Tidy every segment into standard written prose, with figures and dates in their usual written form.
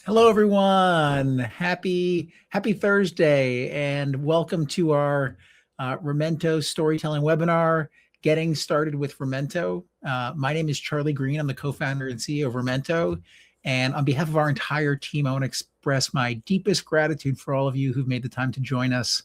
Hello, everyone. Happy Thursday, and welcome to our Remento storytelling webinar, Getting Started with Remento. My name is Charlie Greene. I'm the co-founder and CEO of Remento. And on behalf of our entire team, I want to express my deepest gratitude for all of you who've made the time to join us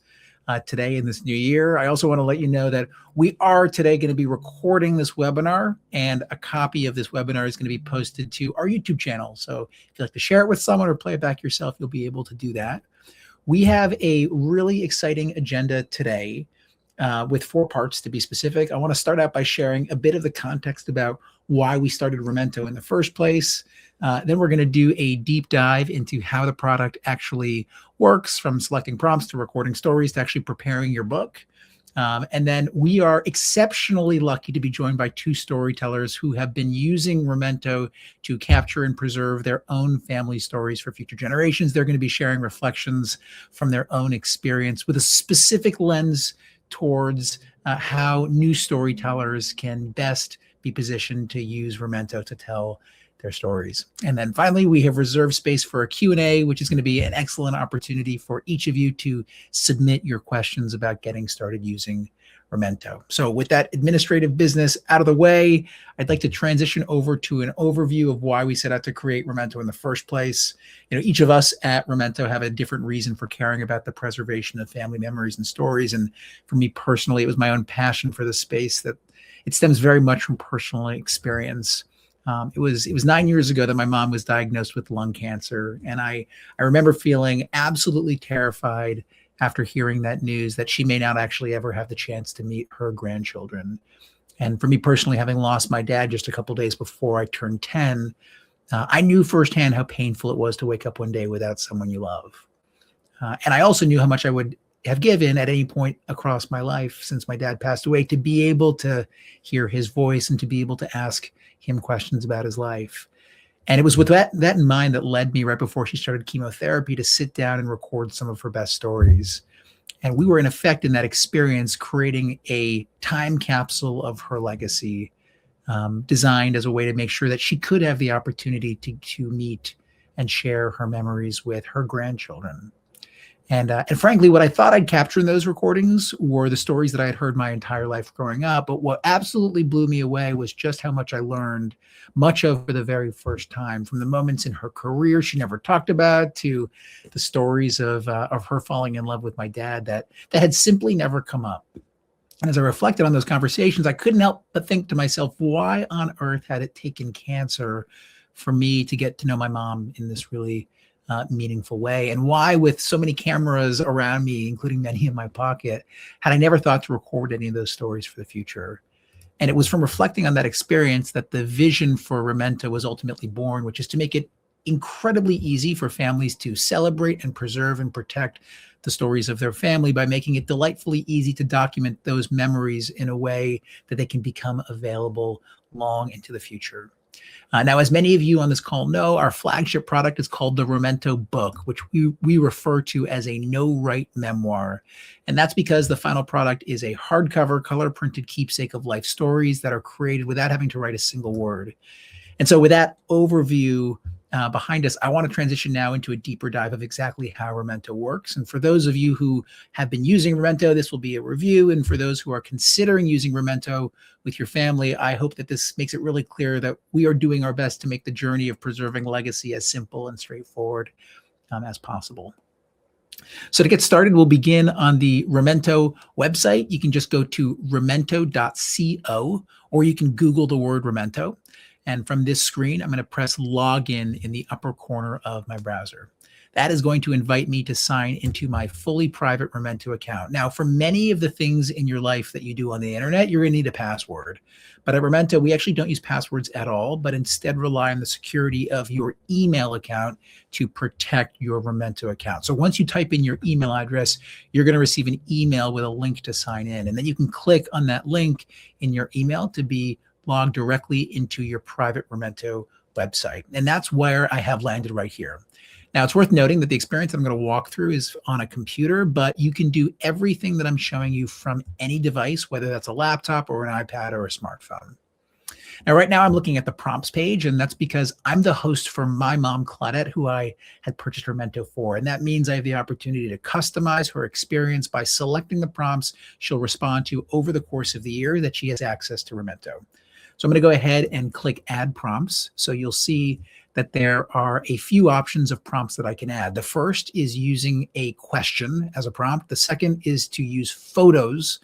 today in this new year. I also want to let you know that we are today going to be recording this webinar, and a copy of this webinar is going to be posted to our YouTube channel. So if you'd like to share it with someone or play it back yourself, you'll be able to do that. We have a really exciting agenda today with 4 parts to be specific. I want to start out by sharing a bit of the context about why we started Remento in the first place. Then we're going to do a deep dive into how the product actually works, from selecting prompts to recording stories to actually preparing your book. And then we are exceptionally lucky to be joined by 2 storytellers who have been using Remento to capture and preserve their own family stories for future generations. They're going to be sharing reflections from their own experience with a specific lens towards how new storytellers can best be positioned to use Remento to tell their stories. And then finally, we have reserved space for a Q&A, which is going to be an excellent opportunity for each of you to submit your questions about getting started using Remento. So with that administrative business out of the way, I'd like to transition over to an overview of why we set out to create Remento in the first place. Each of us at Remento have a different reason for caring about the preservation of family memories and stories. And for me personally, it was my own passion for the space that it stems very much from personal experience. It was 9 years ago that my mom was diagnosed with lung cancer, and I remember feeling absolutely terrified after hearing that news that she may not actually ever have the chance to meet her grandchildren. And for me personally, having lost my dad just a couple days before I turned 10, I knew firsthand how painful it was to wake up one day without someone you love. And I also knew how much I would have given at any point across my life since my dad passed away to be able to hear his voice and to be able to ask him questions about his life. And it was with that in mind that led me right before she started chemotherapy to sit down and record some of her best stories. And we were in effect in that experience creating a time capsule of her legacy, designed as a way to make sure that she could have the opportunity to meet and share her memories with her grandchildren. And frankly, what I thought I'd capture in those recordings were the stories that I had heard my entire life growing up. But what absolutely blew me away was just how much I learned, much of for the very first time, from the moments in her career she never talked about to the stories of her falling in love with my dad that had simply never come up. And as I reflected on those conversations, I couldn't help but think to myself, why on earth had it taken cancer for me to get to know my mom in this really meaningful way? And why, with so many cameras around me, including many in my pocket, had I never thought to record any of those stories for the future? And it was from reflecting on that experience that the vision for Remento was ultimately born, which is to make it incredibly easy for families to celebrate and preserve and protect the stories of their family by making it delightfully easy to document those memories in a way that they can become available long into the future. Now, as many of you on this call know, our flagship product is called the Remento book, which we refer to as a no-write memoir. And that's because the final product is a hardcover, color-printed keepsake of life stories that are created without having to write a single word. And so with that overview behind us, I want to transition now into a deeper dive of exactly how Remento works. And for those of you who have been using Remento, this will be a review. And for those who are considering using Remento with your family, I hope that this makes it really clear that we are doing our best to make the journey of preserving legacy as simple and straightforward as possible. So to get started, we'll begin on the Remento website. You can just go to remento.co, or you can Google the word Remento. And from this screen, I'm going to press login in the upper corner of my browser. That is going to invite me to sign into my fully private Remento account. Now, for many of the things in your life that you do on the internet, you're going to need a password. But at Remento, we actually don't use passwords at all, but instead rely on the security of your email account to protect your Remento account. So once you type in your email address, you're going to receive an email with a link to sign in. And then you can click on that link in your email to be logged directly into your private Remento website. And that's where I have landed right here. Now, it's worth noting that the experience I'm going to walk through is on a computer, but you can do everything that I'm showing you from any device, whether that's a laptop or an iPad or a smartphone. Now, right now I'm looking at the prompts page, and that's because I'm the host for my mom, Claudette, who I had purchased Remento for. And that means I have the opportunity to customize her experience by selecting the prompts she'll respond to over the course of the year that she has access to Remento. So I'm going to go ahead and click Add Prompts. So you'll see that there are a few options of prompts that I can add. The first is using a question as a prompt. The second is to use photos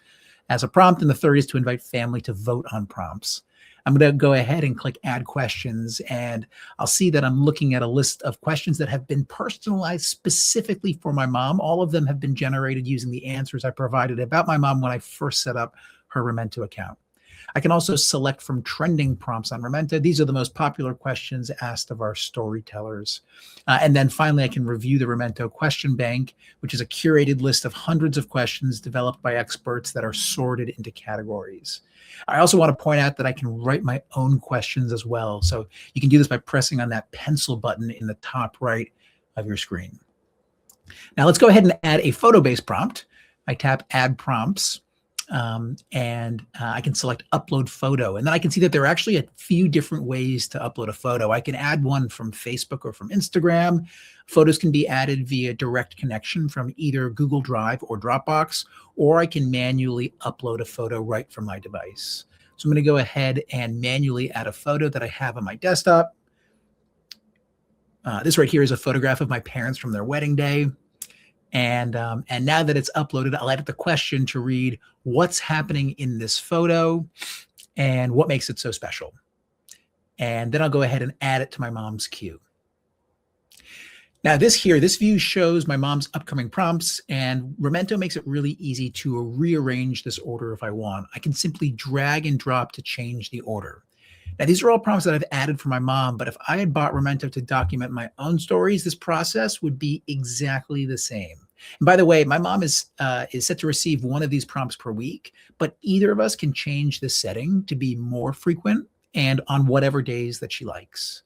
as a prompt. And the third is to invite family to vote on prompts. I'm going to go ahead and click Add Questions, and I'll see that I'm looking at a list of questions that have been personalized specifically for my mom. All of them have been generated using the answers I provided about my mom when I first set up her Remento account. I can also select from trending prompts on Remento. These are the most popular questions asked of our storytellers. And then finally, I can review the Remento question bank, which is a curated list of hundreds of questions developed by experts that are sorted into categories. I also want to point out that I can write my own questions as well. So you can do this by pressing on that pencil button in the top right of your screen. Now let's go ahead and add a photo-based prompt. I tap Add Prompts. I can select upload photo, and then I can see that there are actually a few different ways to upload a photo. I can add one from Facebook or from Instagram. Photos can be added via direct connection from either Google Drive or Dropbox, or I can manually upload a photo right from my device. So I'm going to go ahead and manually add a photo that I have on my desktop. This right here is a photograph of my parents from their wedding day. And now that it's uploaded, I'll edit the question to read what's happening in this photo and what makes it so special. And then I'll go ahead and add it to my mom's queue. Now this view shows my mom's upcoming prompts, and Remento makes it really easy to rearrange this order if I want. I can simply drag and drop to change the order. Now, these are all prompts that I've added for my mom, but if I had bought Remento to document my own stories, this process would be exactly the same. And by the way, my mom is set to receive one of these prompts per week, but either of us can change this setting to be more frequent and on whatever days that she likes.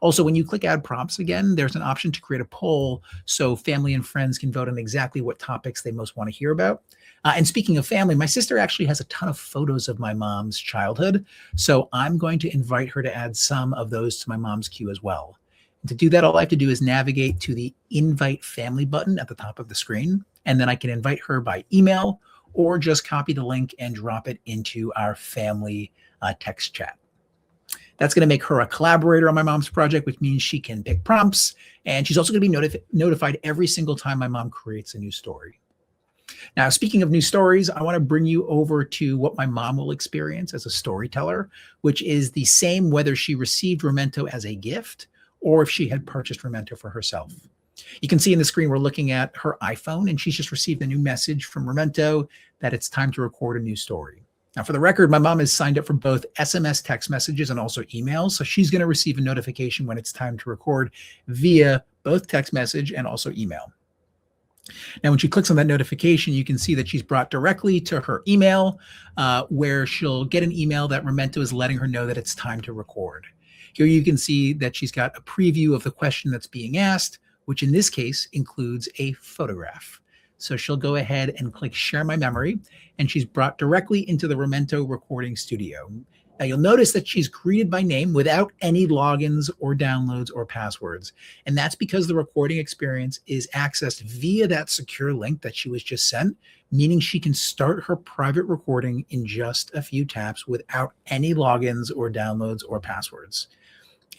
Also, when you click Add Prompts again, there's an option to create a poll so family and friends can vote on exactly what topics they most want to hear about. And speaking of family, my sister actually has a ton of photos of my mom's childhood, so I'm going to invite her to add some of those to my mom's queue as well. And to do that, all I have to do is navigate to the Invite Family button at the top of the screen, and then I can invite her by email or just copy the link and drop it into our family text chat. That's going to make her a collaborator on my mom's project, which means she can pick prompts, and she's also going to be notified every single time my mom creates a new story. Now, speaking of new stories, I want to bring you over to what my mom will experience as a storyteller, which is the same whether she received Remento as a gift or if she had purchased Remento for herself. You can see in the screen we're looking at her iPhone, and she's just received a new message from Remento that it's time to record a new story. Now, for the record, my mom is signed up for both SMS text messages and also emails, so she's going to receive a notification when it's time to record via both text message and also email. Now, when she clicks on that notification, you can see that she's brought directly to her email, where she'll get an email that Remento is letting her know that it's time to record. Here you can see that she's got a preview of the question that's being asked, which in this case includes a photograph. So she'll go ahead and click Share My Memory, and she's brought directly into the Remento recording studio. Now you'll notice that she's greeted by name without any logins or downloads or passwords. And that's because the recording experience is accessed via that secure link that she was just sent, meaning she can start her private recording in just a few taps without any logins or downloads or passwords.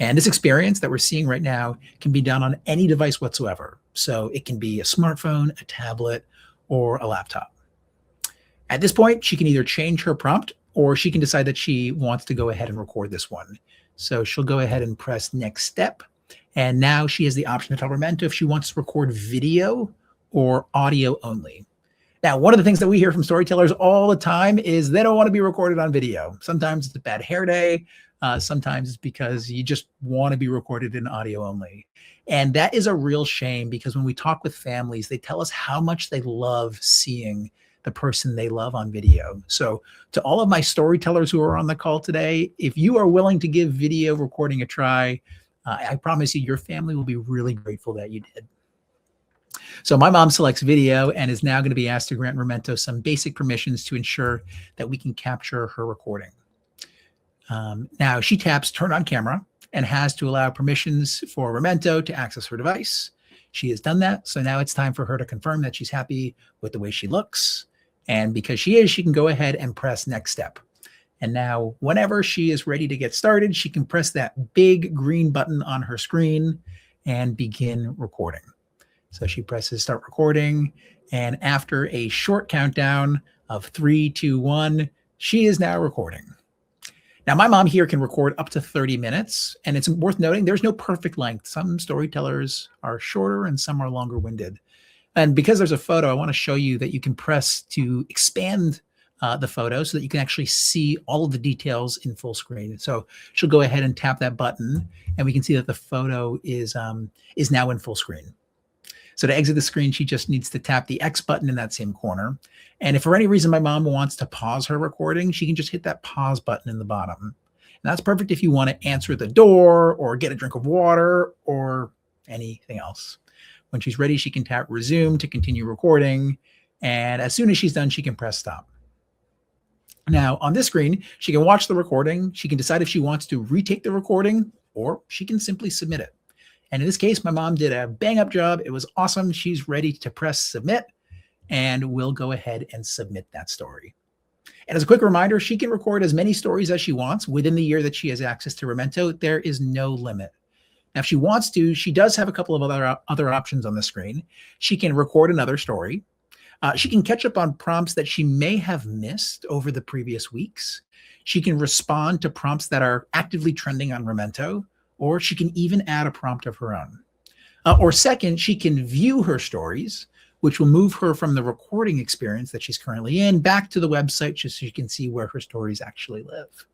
And this experience that we're seeing right now can be done on any device whatsoever. So it can be a smartphone, a tablet, or a laptop. At this point, she can either change her prompt or she can decide that she wants to go ahead and record this one. So she'll go ahead and press Next Step. And now she has the option to tell Remento if she wants to record video or audio only. Now, one of the things that we hear from storytellers all the time is they don't want to be recorded on video. Sometimes it's a bad hair day. Sometimes it's because you just want to be recorded in audio only. And that is a real shame, because when we talk with families, they tell us how much they love seeing the person they love on video. So to all of my storytellers who are on the call today, if you are willing to give video recording a try, I promise you, your family will be really grateful that you did. So my mom selects video and is now going to be asked to grant Remento some basic permissions to ensure that we can capture her recording. Now she taps turn on camera and has to allow permissions for Remento to access her device. She has done that. So now it's time for her to confirm that she's happy with the way she looks. And because she is, she can go ahead and press next step. And now whenever she is ready to get started, she can press that big green button on her screen and begin recording. So she presses start recording. And after a short countdown of 3, 2, 1, she is now recording. Now, my mom here can record up to 30 minutes, and it's worth noting there's no perfect length. Some storytellers are shorter and some are longer winded. And because there's a photo, I want to show you that you can press to expand the photo so that you can actually see all of the details in full screen. So she'll go ahead and tap that button, and we can see that the photo is now in full screen. So to exit the screen, she just needs to tap the X button in that same corner. And if for any reason my mom wants to pause her recording, she can just hit that pause button in the bottom. And that's perfect if you want to answer the door or get a drink of water or anything else. When she's ready, she can tap resume to continue recording. And as soon as she's done, she can press stop. Now on this screen, she can watch the recording. She can decide if she wants to retake the recording, or she can simply submit it. And in this case, my mom did a bang up job. It was awesome. She's ready to press submit, and we'll go ahead and submit that story. And as a quick reminder, she can record as many stories as she wants within the year that she has access to Remento. There is no limit. Now, if she wants to, she does have a couple of other options on the screen. She can record another story. She can catch up on prompts that she may have missed over the previous weeks. She can respond to prompts that are actively trending on Remento, or she can even add a prompt of her own. Or second, she can view her stories, which will move her from the recording experience that she's currently in back to the website just so you can see where her stories actually live.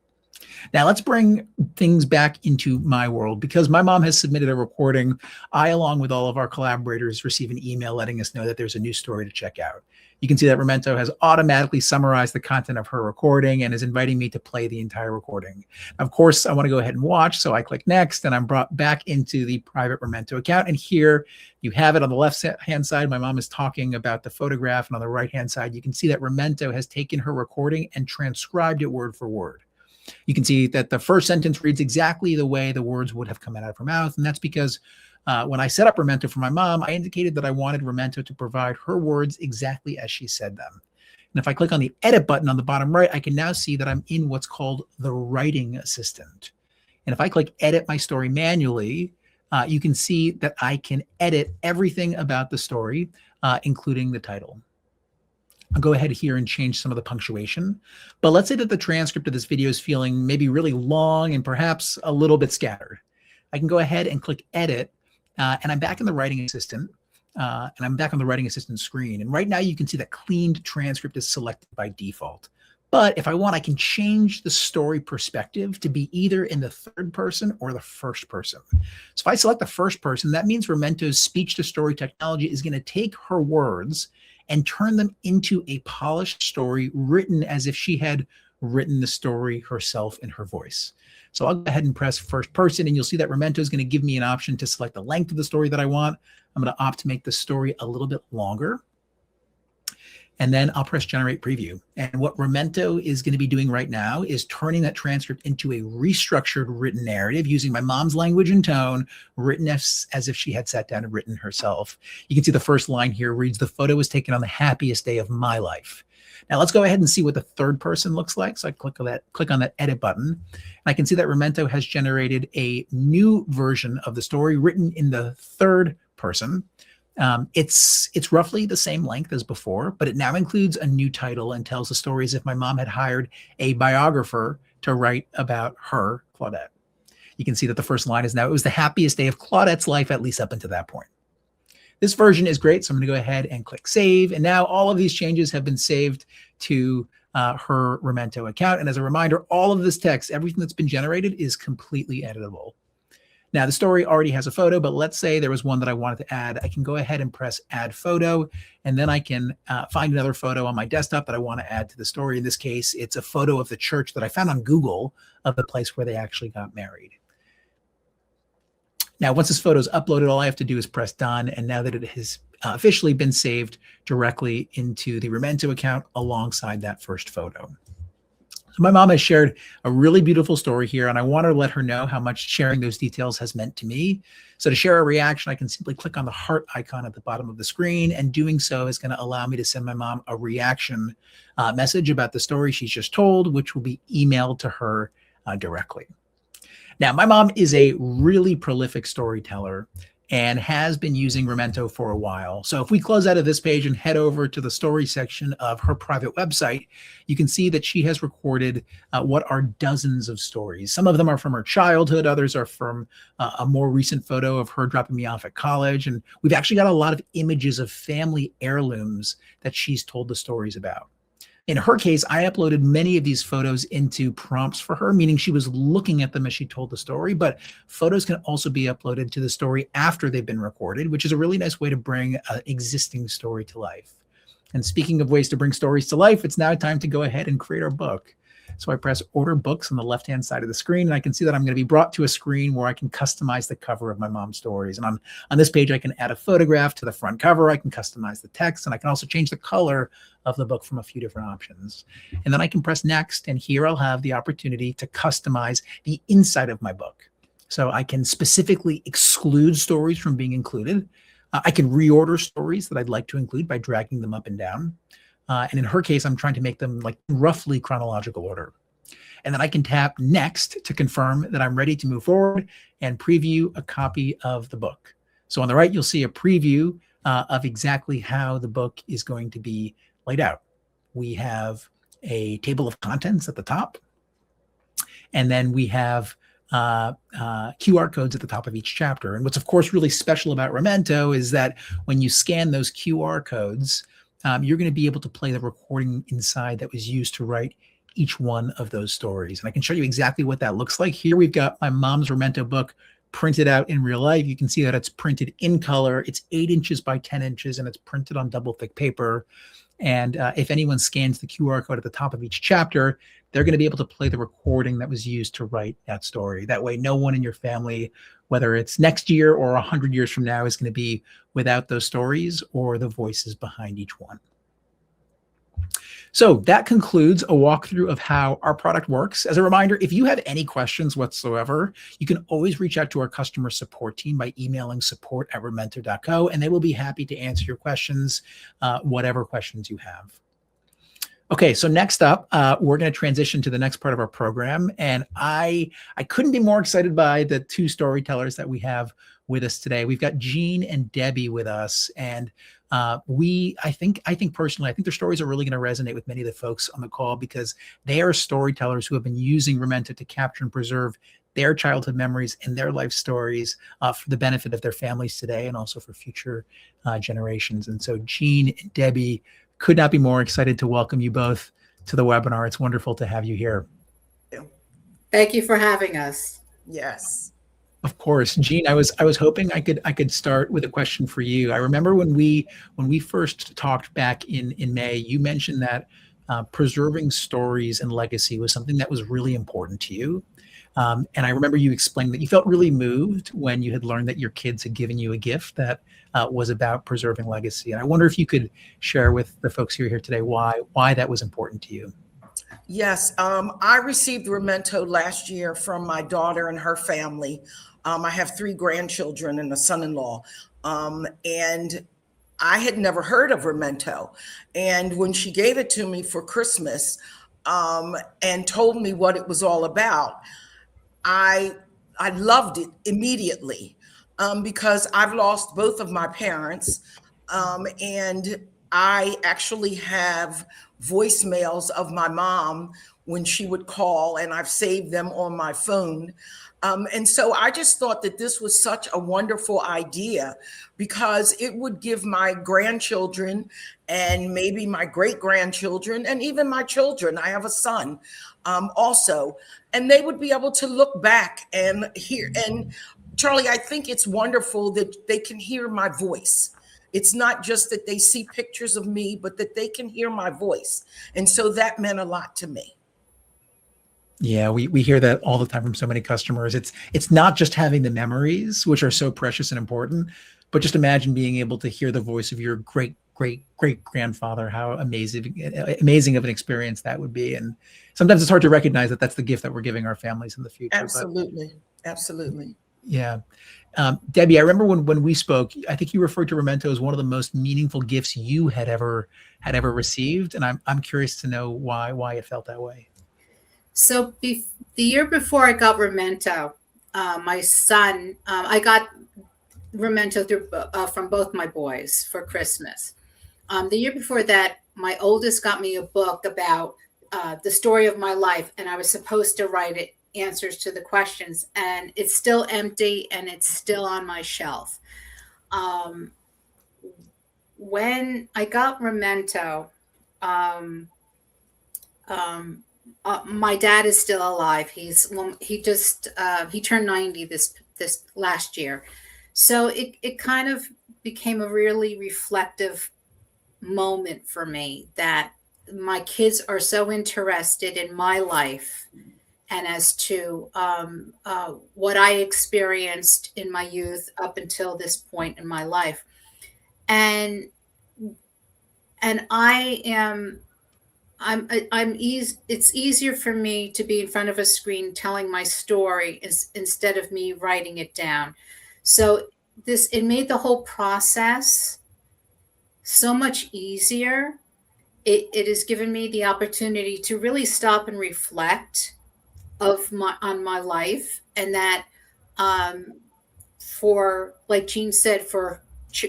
Now let's bring things back into my world. Because my mom has submitted a recording, I, along with all of our collaborators, receive an email letting us know that there's a new story to check out. You can see that Remento has automatically summarized the content of her recording and is inviting me to play the entire recording. Of course, I want to go ahead and watch, so I click next, and I'm brought back into the private Remento account. And here you have it on the left-hand side. My mom is talking about the photograph, and on the right-hand side, you can see that Remento has taken her recording and transcribed it word for word. You can see that the first sentence reads exactly the way the words would have come out of her mouth, and that's because when I set up Remento for my mom, I indicated that I wanted Remento to provide her words exactly as she said them. And if I click on the edit button on the bottom right, I can now see that I'm in what's called the writing assistant. And if I click edit my story manually, you can see that I can edit everything about the story, including the title. I'll go ahead here and change some of the punctuation. But let's say that the transcript of this video is feeling maybe really long and perhaps a little bit scattered. I can go ahead and click edit. And I'm back in the writing assistant, and I'm back on the writing assistant screen. And right now you can see that cleaned transcript is selected by default. But if I want, I can change the story perspective to be either in the third person or the first person. So if I select the first person, that means Remento's speech-to-story technology is going to take her words and turn them into a polished story written as if she had written the story herself in her voice. So I'll go ahead and press first person, and you'll see that Remento is going to give me an option to select the length of the story that I want. I'm going to opt to make the story a little bit longer. And then I'll press generate preview. And what Remento is going to be doing right now is turning that transcript into a restructured written narrative using my mom's language and tone, written as if she had sat down and written herself. You can see the first line here reads, "The photo was taken on the happiest day of my life." Now let's go ahead and see what the third person looks like. So I click on that edit button, and I can see that Remento has generated a new version of the story written in the third person. It's roughly the same length as before, but it now includes a new title and tells the story as if my mom had hired a biographer to write about her, Claudette. You can see that the first line is now, "It was the happiest day of Claudette's life, at least up until that point." This version is great, so I'm going to go ahead and click save. And now all of these changes have been saved to her Remento account. And as a reminder, all of this text, everything that's been generated, is completely editable. Now, the story already has a photo, but let's say there was one that I wanted to add. I can go ahead and press add photo, and then I can find another photo on my desktop that I want to add to the story. In this case, it's a photo of the church that I found on Google of the place where they actually got married. Now, once this photo is uploaded, all I have to do is press done. And now that it has officially been saved directly into the Remento account alongside that first photo. So My mom has shared a really beautiful story here, and I want to let her know how much sharing those details has meant to me. So to share a reaction, I can simply click on the heart icon at the bottom of the screen, and doing so is going to allow me to send my mom a reaction message about the story she's just told, which will be emailed to her directly. Now, my mom is a really prolific storyteller and has been using Remento for a while. So if we close out of this page and head over to the story section of her private website, you can see that she has recorded what are dozens of stories. Some of them are from her childhood. Others are from a more recent photo of her dropping me off at college. And we've actually got a lot of images of family heirlooms that she's told the stories about. In her case, I uploaded many of these photos into prompts for her, meaning she was looking at them as she told the story, but photos can also be uploaded to the story after they've been recorded, which is a really nice way to bring an existing story to life. And speaking of ways to bring stories to life, it's now time to go ahead and create our book. So I press order books on the left-hand side of the screen, and I can see that I'm going to be brought to a screen where I can customize the cover of my mom's stories. And on this page, I can add a photograph to the front cover. I can customize the text, and I can also change the color of the book from a few different options. And then I can press next, and here I'll have the opportunity to customize the inside of my book. So I can specifically exclude stories from being included. I can reorder stories that I'd like to include by dragging them up and down. And in her case, I'm trying to make them like roughly chronological order. And then I can tap next to confirm that I'm ready to move forward and preview a copy of the book. So on the right, you'll see a preview of exactly how the book is going to be laid out. We have a table of contents at the top, and then we have QR codes at the top of each chapter. And what's of course really special about Remento is that when you scan those QR codes, you're going to be able to play the recording inside that was used to write each one of those stories. And I can show you exactly what that looks like. Here we've got my mom's Remento book printed out in real life. You can see that it's printed in color. It's 8 inches by 10 inches, and it's printed on double thick paper. And if anyone scans the QR code at the top of each chapter, they're going to be able to play the recording that was used to write that story. That way, no one in your family, whether it's next year or 100 years from now, is going to be without those stories or the voices behind each one. So that concludes a walkthrough of how our product works. As a reminder, if you have any questions whatsoever, you can always reach out to our customer support team by emailing support@remento.co, and they will be happy to answer your questions, whatever questions you have. Okay, so next up, we're going to transition to the next part of our program, and I couldn't be more excited by the two storytellers that we have with us today. We've got Jean and Debbie with us, and I think personally, I think their stories are really going to resonate with many of the folks on the call because they are storytellers who have been using Remento to capture and preserve their childhood memories and their life stories for the benefit of their families today and also for future generations. And so Jean and Debbie, could not be more excited to welcome you both to the webinar. It's wonderful to have you here. Thank you for having us. Yes. Of course, Jean. I was hoping I could start with a question for you. I remember when we first talked back in May, you mentioned that preserving stories and legacy was something that was really important to you. And I remember you explaining that you felt really moved when you had learned that your kids had given you a gift that was about preserving legacy. And I wonder if you could share with the folks who are here today why that was important to you. Yes, I received Remento last year from my daughter and her family. I have 3 grandchildren and a son-in-law, and I had never heard of Remento. And when she gave it to me for Christmas and told me what it was all about, I loved it immediately because I've lost both of my parents, and I actually have voicemails of my mom when she would call, and I've saved them on my phone. And so I just thought that this was such a wonderful idea because it would give my grandchildren and maybe my great-grandchildren and even my children, I have a son also, and they would be able to look back and hear. And Charlie, I think it's wonderful that they can hear my voice. It's not just that they see pictures of me, but that they can hear my voice. And so that meant a lot to me. Yeah, we hear that all the time from so many customers. It's not just having the memories, which are so precious and important, but just imagine being able to hear the voice of your great great grandfather, how amazing of an experience that would be. And sometimes it's hard to recognize that that's the gift that we're giving our families in the future. Absolutely. Absolutely. Yeah. Debbie, I remember when we spoke, I think you referred to Remento as one of the most meaningful gifts you had ever received. And I'm curious to know why it felt that way. So the year before I got Remento, my son, I got Remento from both my boys for Christmas. The year before that, my oldest got me a book about the story of my life, and I was supposed to write it, answers to the questions, and it's still empty and it's still on my shelf. When I got Remento, my dad is still alive. He turned 90 this last year. So it kind of became a really reflective moment for me that my kids are so interested in my life and as to what I experienced in my youth up until this point in my life. And it's easier for me to be in front of a screen telling my story instead of me writing it down. So it made the whole process so much easier. It has given me the opportunity to really stop and reflect on my life, and that for, like Jean said, for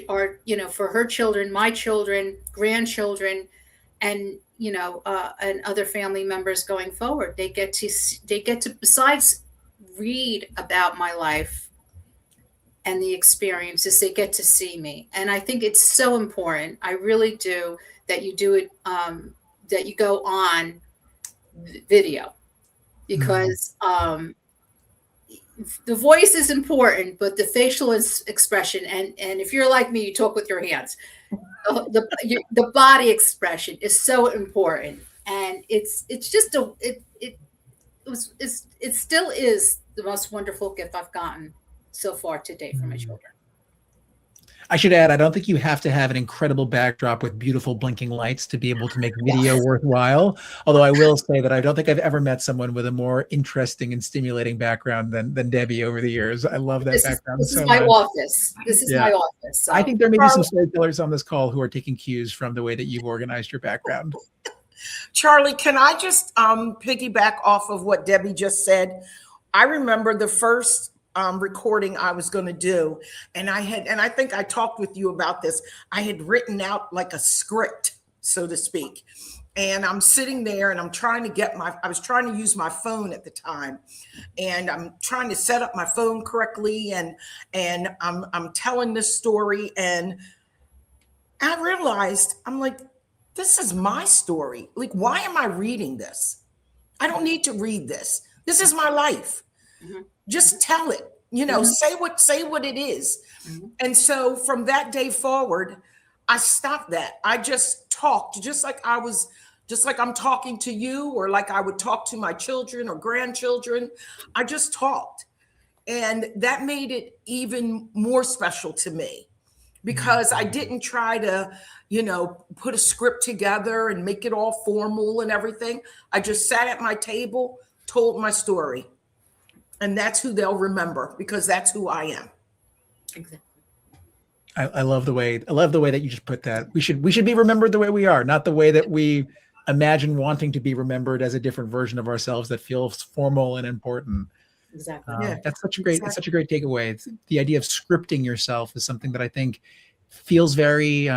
her children, my children, grandchildren, and and other family members going forward, they get to besides read about my life and the experiences, they get to see me. And I think it's so important, I really do, that you do it, that you go on video, because the voice is important, but the facial expression, and if you're like me, you talk with your hands. The body expression is so important, and it still is the most wonderful gift I've gotten so far to date from my children. I should add, I don't think you have to have an incredible backdrop with beautiful blinking lights to be able to make video worthwhile. Although I will say that I don't think I've ever met someone with a more interesting and stimulating background than Debbie over the years. I love that background so much. My office. This is my office. So. I think there may be some storytellers on this call who are taking cues from the way that you've organized your background. Charlie, can I just piggyback off of what Debbie just said? I remember the first recording I was going to do, and I think I talked with you about this. I had written out like a script, so to speak, and I'm sitting there and I'm trying to I was trying to use my phone at the time, and I'm trying to set up my phone correctly, and I'm telling this story, and I realized, I'm like, this is my story. Like, why am I reading this? I don't need to read this. This is my life. Mm-hmm. Just tell it, say what it is. Mm-hmm. And so from that day forward, I stopped that. I just talked, just like I'm talking to you, or like I would talk to my children or grandchildren. I just talked. And that made it even more special to me, because I didn't try to, put a script together and make it all formal and everything. I just sat at my table, told my story. And that's who they'll remember, because that's who I am. Exactly. I love the way that you just put that. We should be remembered the way we are, not the way that we imagine wanting to be remembered as a different version of ourselves that feels formal and important. Exactly. That's such a great takeaway. The idea of scripting yourself is something that I think feels very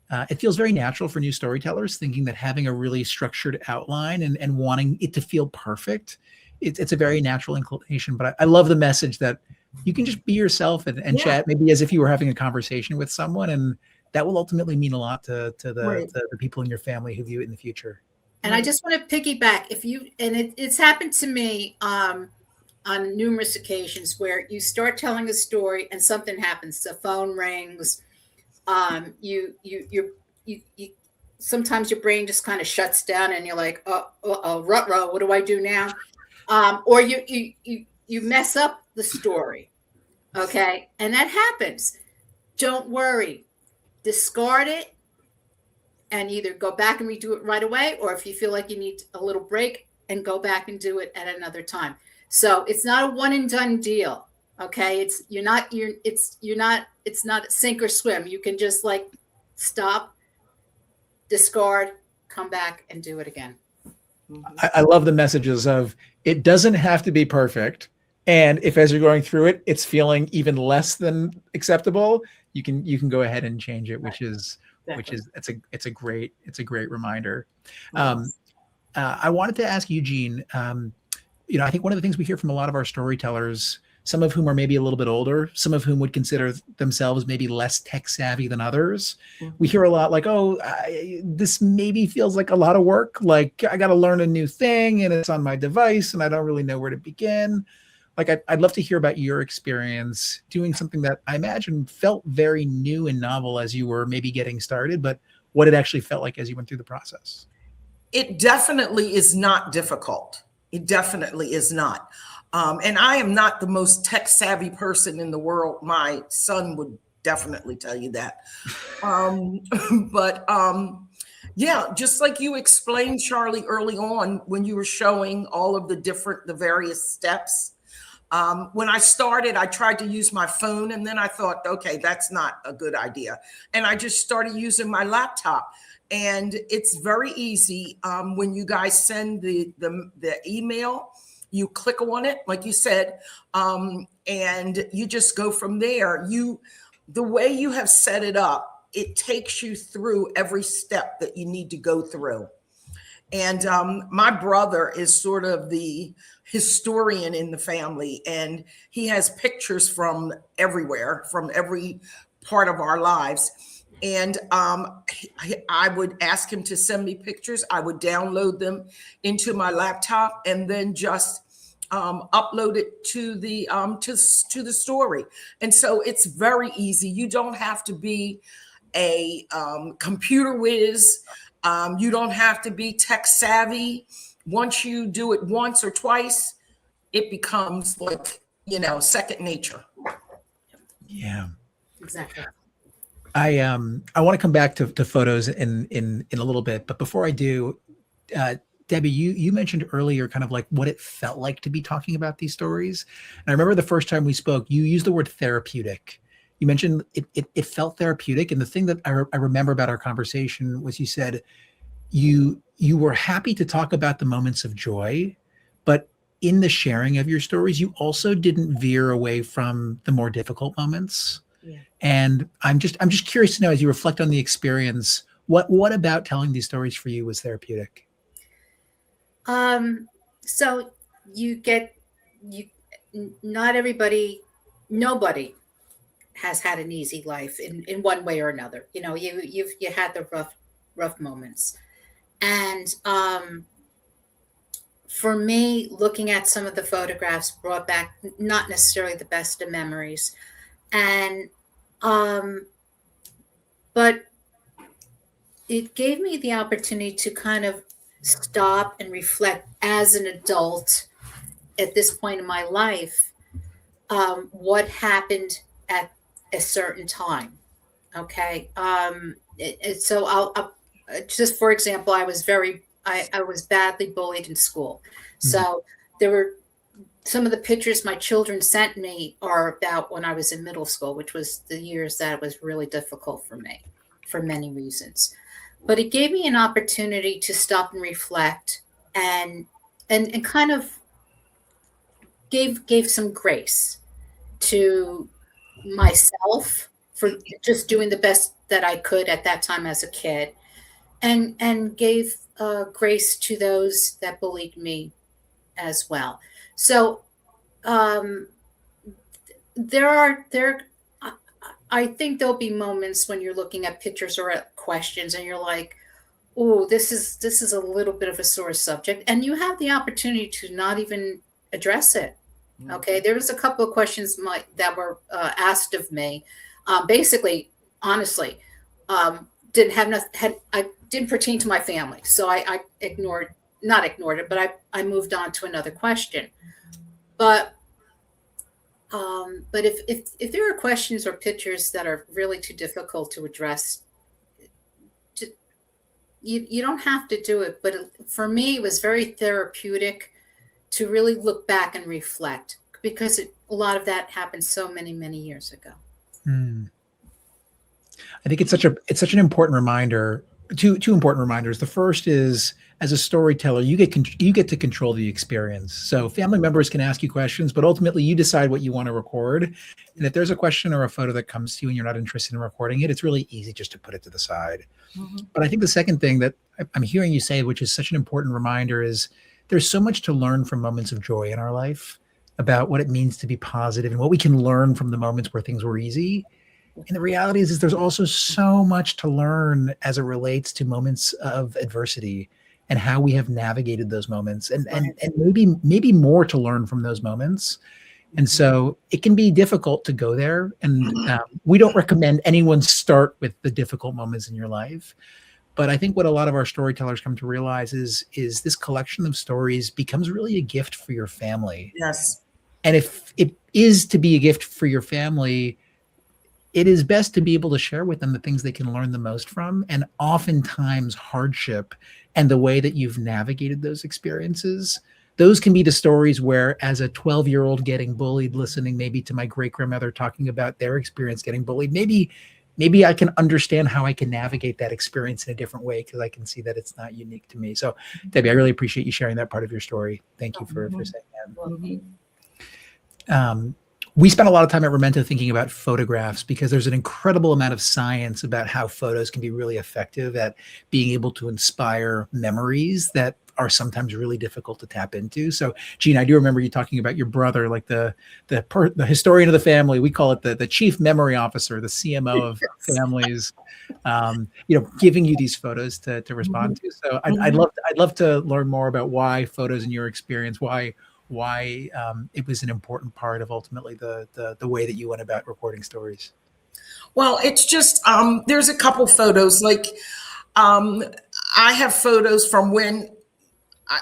natural for new storytellers, thinking that having a really structured outline and wanting it to feel perfect, it's a very natural inclination. But I love the message that you can just be yourself and chat, maybe as if you were having a conversation with someone, and that will ultimately mean a lot to the people in your family who view it in the future. And I just want to piggyback, it's happened to me on numerous occasions where you start telling a story and something happens. The phone rings. You sometimes your brain just kind of shuts down and you're like, ruh-roh, what do I do now? Or you mess up the story. Okay. And that happens. Don't worry. discard it and either go back and redo it right away, or if you feel like you need a little break, and go back and do it at another time. So it's not a one and done deal. Okay. It's not sink or swim. You can just like stop, discard, come back and do it again. I love the messages of it doesn't have to be perfect. And if as you're going through it, it's feeling even less than acceptable, you can go ahead and change it, which is it's a great reminder. I wanted to ask Eugene, I think one of the things we hear from a lot of our storytellers, some of whom are maybe a little bit older, some of whom would consider themselves maybe less tech savvy than others. We hear a lot like, this maybe feels like a lot of work. Like I got to learn a new thing and it's on my device and I don't really know where to begin. Like I'd love to hear about your experience doing something that I imagine felt very new and novel as you were maybe getting started, but what it actually felt like as you went through the process. It definitely is not difficult. It definitely is not. And I am not the most tech savvy person in the world. My son would definitely tell you that. Yeah, just like you explained, Charlie, early on when you were showing all of the various steps. When I started, I tried to use my phone and then I thought, okay, that's not a good idea. And I just started using my laptop. And it's very easy. When you guys send the email, you click on it, like you said, and you just go from there. The way you have set it up, it takes you through every step that you need to go through. And my brother is sort of the historian in the family, and he has pictures from everywhere, from every part of our lives. And I would ask him to send me pictures. I would download them into my laptop and then just upload it to the story. And so it's very easy. You don't have to be a computer whiz. You don't have to be tech savvy. Once you do it once or twice, it becomes like, second nature. Yeah, exactly. I want to come back to photos in a little bit, but before I do, Debbie, you mentioned earlier kind of like what it felt like to be talking about these stories. And I remember the first time we spoke, you used the word therapeutic. You mentioned it felt therapeutic, and the thing that I remember about our conversation was you said you were happy to talk about the moments of joy, but in the sharing of your stories, you also didn't veer away from the more difficult moments. Yeah. And I'm just curious to know, as you reflect on the experience, what about telling these stories for you was therapeutic? So nobody has had an easy life in one way or another. You had the rough moments. And for me, looking at some of the photographs brought back not necessarily the best of memories. And but it gave me the opportunity to kind of stop and reflect as an adult at this point in my life, what happened at a certain time. Okay. So I'll just, for example, I was badly bullied in school. Mm-hmm. So there were some of the pictures my children sent me are about when I was in middle school, which was the years that it was really difficult for me for many reasons. But it gave me an opportunity to stop and reflect and kind of gave some grace to myself for just doing the best that I could at that time as a kid, and gave grace to those that bullied me as well. So I think there'll be moments when you're looking at pictures or at questions and you're like, oh, this is a little bit of a sore subject, and you have the opportunity to not even address it. Okay, there was a couple of questions that were asked of me. Basically, honestly, didn't pertain to my family, so I not ignored it, but I moved on to another question. But But if there are questions or pictures that are really too difficult to address, you don't have to do it. But for me, it was very therapeutic to really look back and reflect, because a lot of that happened so many years ago. I think it's such an important reminder. Two important reminders. The first is, as a storyteller, you get to control the experience. So family members can ask you questions, but ultimately you decide what you want to record. And if there's a question or a photo that comes to you and you're not interested in recording it, it's really easy just to put it to the side. But I think the second thing that I'm hearing you say, which is such an important reminder, is there's so much to learn from moments of joy in our life, about what it means to be positive and what we can learn from the moments where things were easy. And the reality is there's also so much to learn as it relates to moments of adversity and how we have navigated those moments, and maybe more to learn from those moments. And so it can be difficult to go there. And we don't recommend anyone start with the difficult moments in your life. But I think what a lot of our storytellers come to realize is this collection of stories becomes really a gift for your family. Yes. And if it is to be a gift for your family, it is best to be able to share with them the things they can learn the most from. And oftentimes hardship and the way that you've navigated those experiences, those can be the stories where, as a 12-year-old getting bullied, listening maybe to my great-grandmother talking about their experience getting bullied, maybe I can understand how I can navigate that experience in a different way, because I can see that it's not unique to me. So Debbie, I really appreciate you sharing that part of your story. Thank you for saying that. We spent a lot of time at Remento thinking about photographs, because there's an incredible amount of science about how photos can be really effective at being able to inspire memories that are sometimes really difficult to tap into. So Jean, I do remember you talking about your brother, like the historian of the family. We call it the chief memory officer, the CMO of families, giving you these photos to respond to. So I'd love to learn more about why photos in your experience, why it was an important part of ultimately the way that you went about recording stories. Well, it's just there's a couple photos. Like I have photos from when,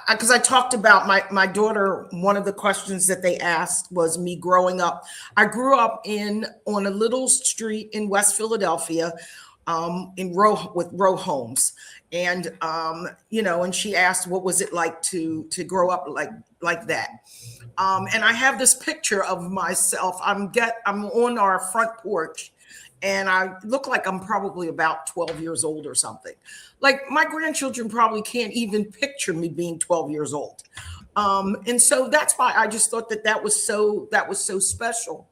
because I talked about my daughter. One of the questions that they asked was me growing up. I grew up on a little street in West Philadelphia, with row homes. And, and she asked, what was it like to grow up like that? And I have this picture of myself. I'm on our front porch, and I look like I'm probably about 12 years old or something. Like, my grandchildren probably can't even picture me being 12 years old. And so that's why I just thought that was so special.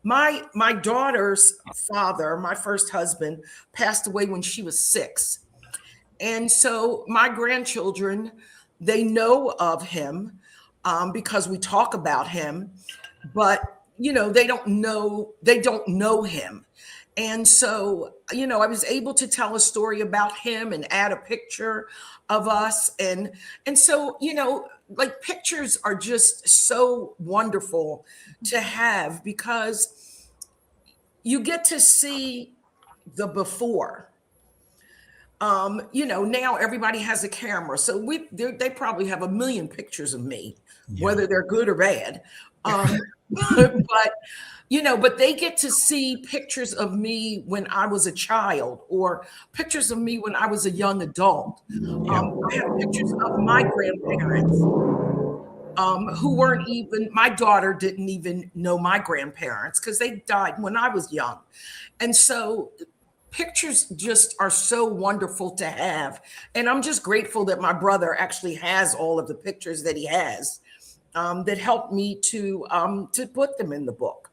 My daughter's father, my first husband, passed away when she was 6. And so my grandchildren, they know of him because we talk about him, but they don't know him. And so, I was able to tell a story about him and add a picture of us. And so, like, pictures are just so wonderful to have, because you get to see the before. Now everybody has a camera, so they probably have a million pictures of me, whether they're good or bad. But they get to see pictures of me when I was a child, or pictures of me when I was a young adult. I have pictures of my grandparents who weren't even, my daughter didn't even know my grandparents because they died when I was young. And so pictures just are so wonderful to have. And I'm just grateful that my brother actually has all of the pictures that he has that helped me to put them in the book.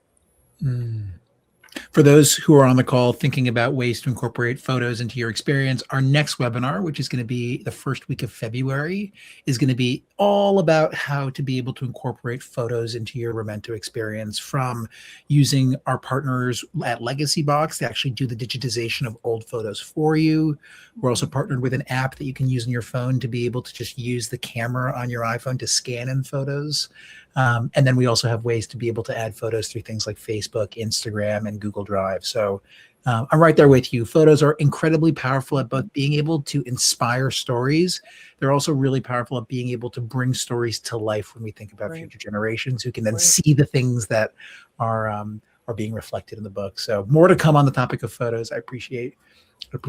For those who are on the call thinking about ways to incorporate photos into your experience, our next webinar, which is going to be the first week of February, is going to be all about how to be able to incorporate photos into your Remento experience, from using our partners at Legacy Box to actually do the digitization of old photos for you. We're also partnered with an app that you can use on your phone to be able to just use the camera on your iPhone to scan in photos. And then we also have ways to be able to add photos through things like Facebook, Instagram, and Google Drive. So I'm right there with you. Photos are incredibly powerful at both being able to inspire stories. They're also really powerful at being able to bring stories to life when we think about future generations who can then see the things that are being reflected in the book. So more to come on the topic of photos. I appreciate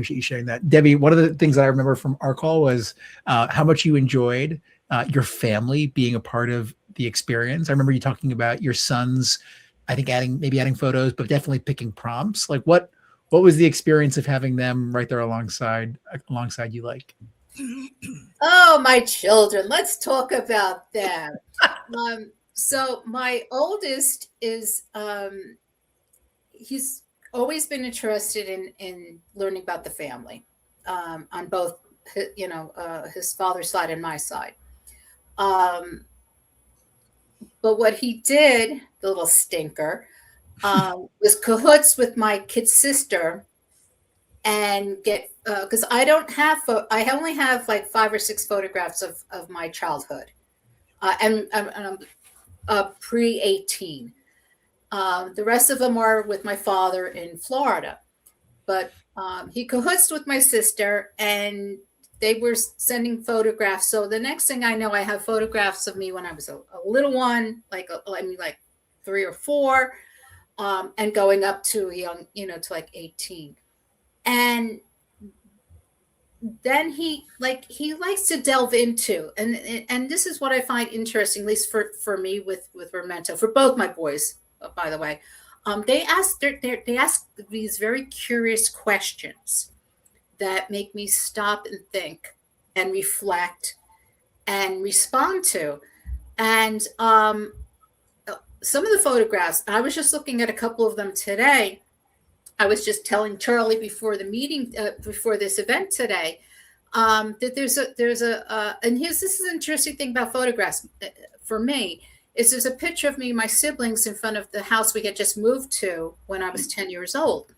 you sharing that. Debbie, one of the things that I remember from our call was how much you enjoyed your family being a part of the experience. I remember you talking about your sons, I think adding photos, but definitely picking prompts. Like what was the experience of having them right there alongside you like? Oh, my children. Let's talk about them. So my oldest is he's always been interested in learning about the family on both his father's side and my side. But what he did, the little stinker, was cahoots with my kid sister and get because I don't have I only have like 5 or 6 photographs of my childhood, and I'm pre-18. The rest of them are with my father in Florida, but he cahoots with my sister, and they were sending photographs. So the next thing I know, I have photographs of me when I was a little one, like 3 or 4, and going up to young, to like 18. And then he likes to delve into, and this is what I find interesting, at least for me with Remento, for both my boys, by the way. They ask these very curious questions that make me stop and think and reflect and respond to. And some of the photographs, I was just looking at a couple of them today. I was just telling Charlie before the meeting, before this event today, that this is an interesting thing about photographs for me. There's a picture of me and my siblings in front of the house we had just moved to when I was 10 years old.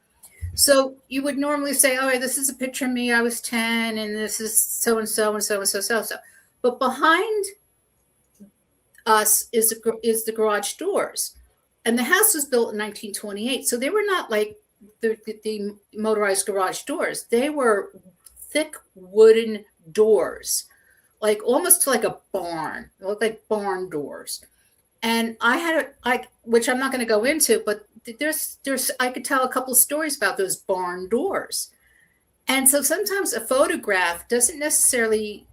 So you would normally say, oh, this is a picture of me, I was 10, and this is so-and-so and so-and-so, so-and-so. But behind us is the garage doors. And the house was built in 1928. So they were not like the motorized garage doors. They were thick wooden doors, like almost like a barn. They looked like barn doors. And I had which I'm not going to go into, but there's I could tell a couple of stories about those barn doors. And so sometimes a photograph doesn't necessarily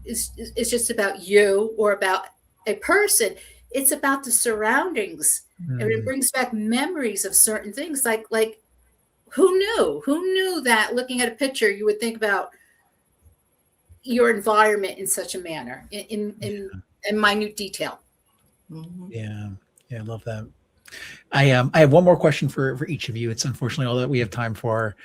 is just about you or about a person. It's about the surroundings. And it brings back memories of certain things. Like who knew that looking at a picture you would think about your environment in such a manner, in minute detail. Yeah, I love that. I have one more question for each of you. It's unfortunately all that we have time for.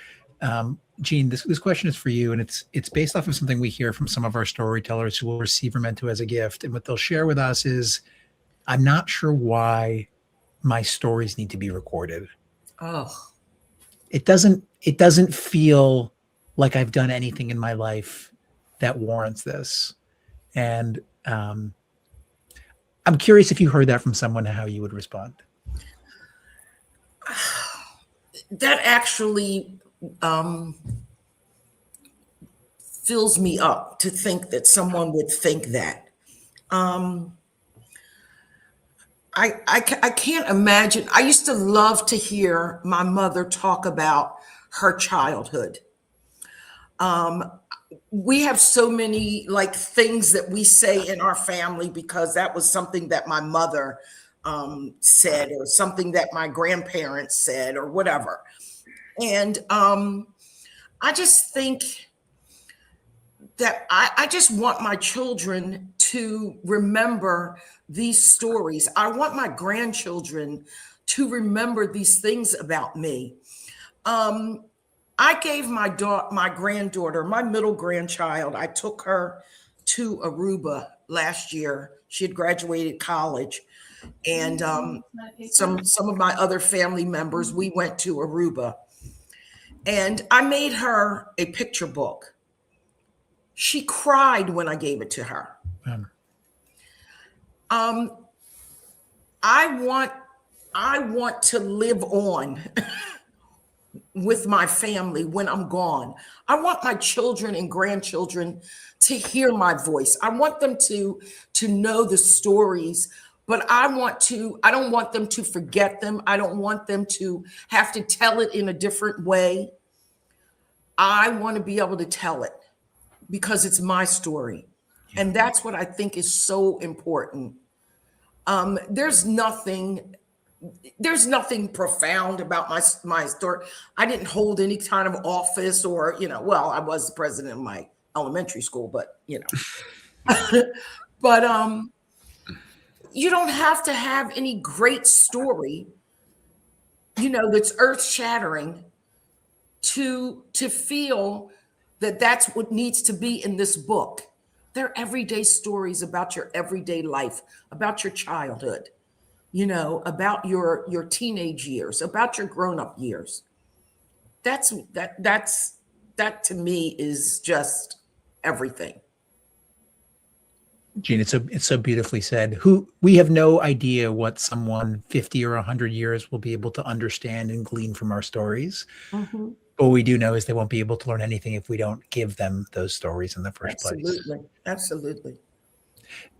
Jean, this question is for you, and it's based off of something we hear from some of our storytellers who will receive Remento as a gift. And what they'll share with us is, I'm not sure why my stories need to be recorded. Oh, it doesn't feel like I've done anything in my life that warrants this. And I'm curious if you heard that from someone, how you would respond. That actually fills me up to think that someone would think that. I can't imagine. I used to love to hear my mother talk about her childhood. We have so many things that we say in our family because that was something that my mother said, or something that my grandparents said, or whatever. And I just think that I just want my children to remember these stories. I want my grandchildren to remember these things about me. I gave my granddaughter, my middle grandchild, I took her to Aruba last year. She had graduated college. And some of my other family members, we went to Aruba. And I made her a picture book. She cried when I gave it to her. Um, I want to live on with my family when I'm gone. I want my children and grandchildren to hear my voice. I want them to know the stories, but I don't want them to forget them. I don't want them to have to tell it in a different way. I want to be able to tell it because it's my story. And that's what I think is so important. There's nothing profound about my story. I didn't hold any kind of office or, well, I was the president of my elementary school, but, but you don't have to have any great story, that's earth shattering to feel that that's what needs to be in this book. They're everyday stories about your everyday life, about your childhood, about your teenage years, about your grown-up years. That to me is just everything. Jean, it's so beautifully said. We have no idea what someone 50 or 100 years will be able to understand and glean from our stories. Mm-hmm. But what we do know is they won't be able to learn anything if we don't give them those stories in the first place. Absolutely.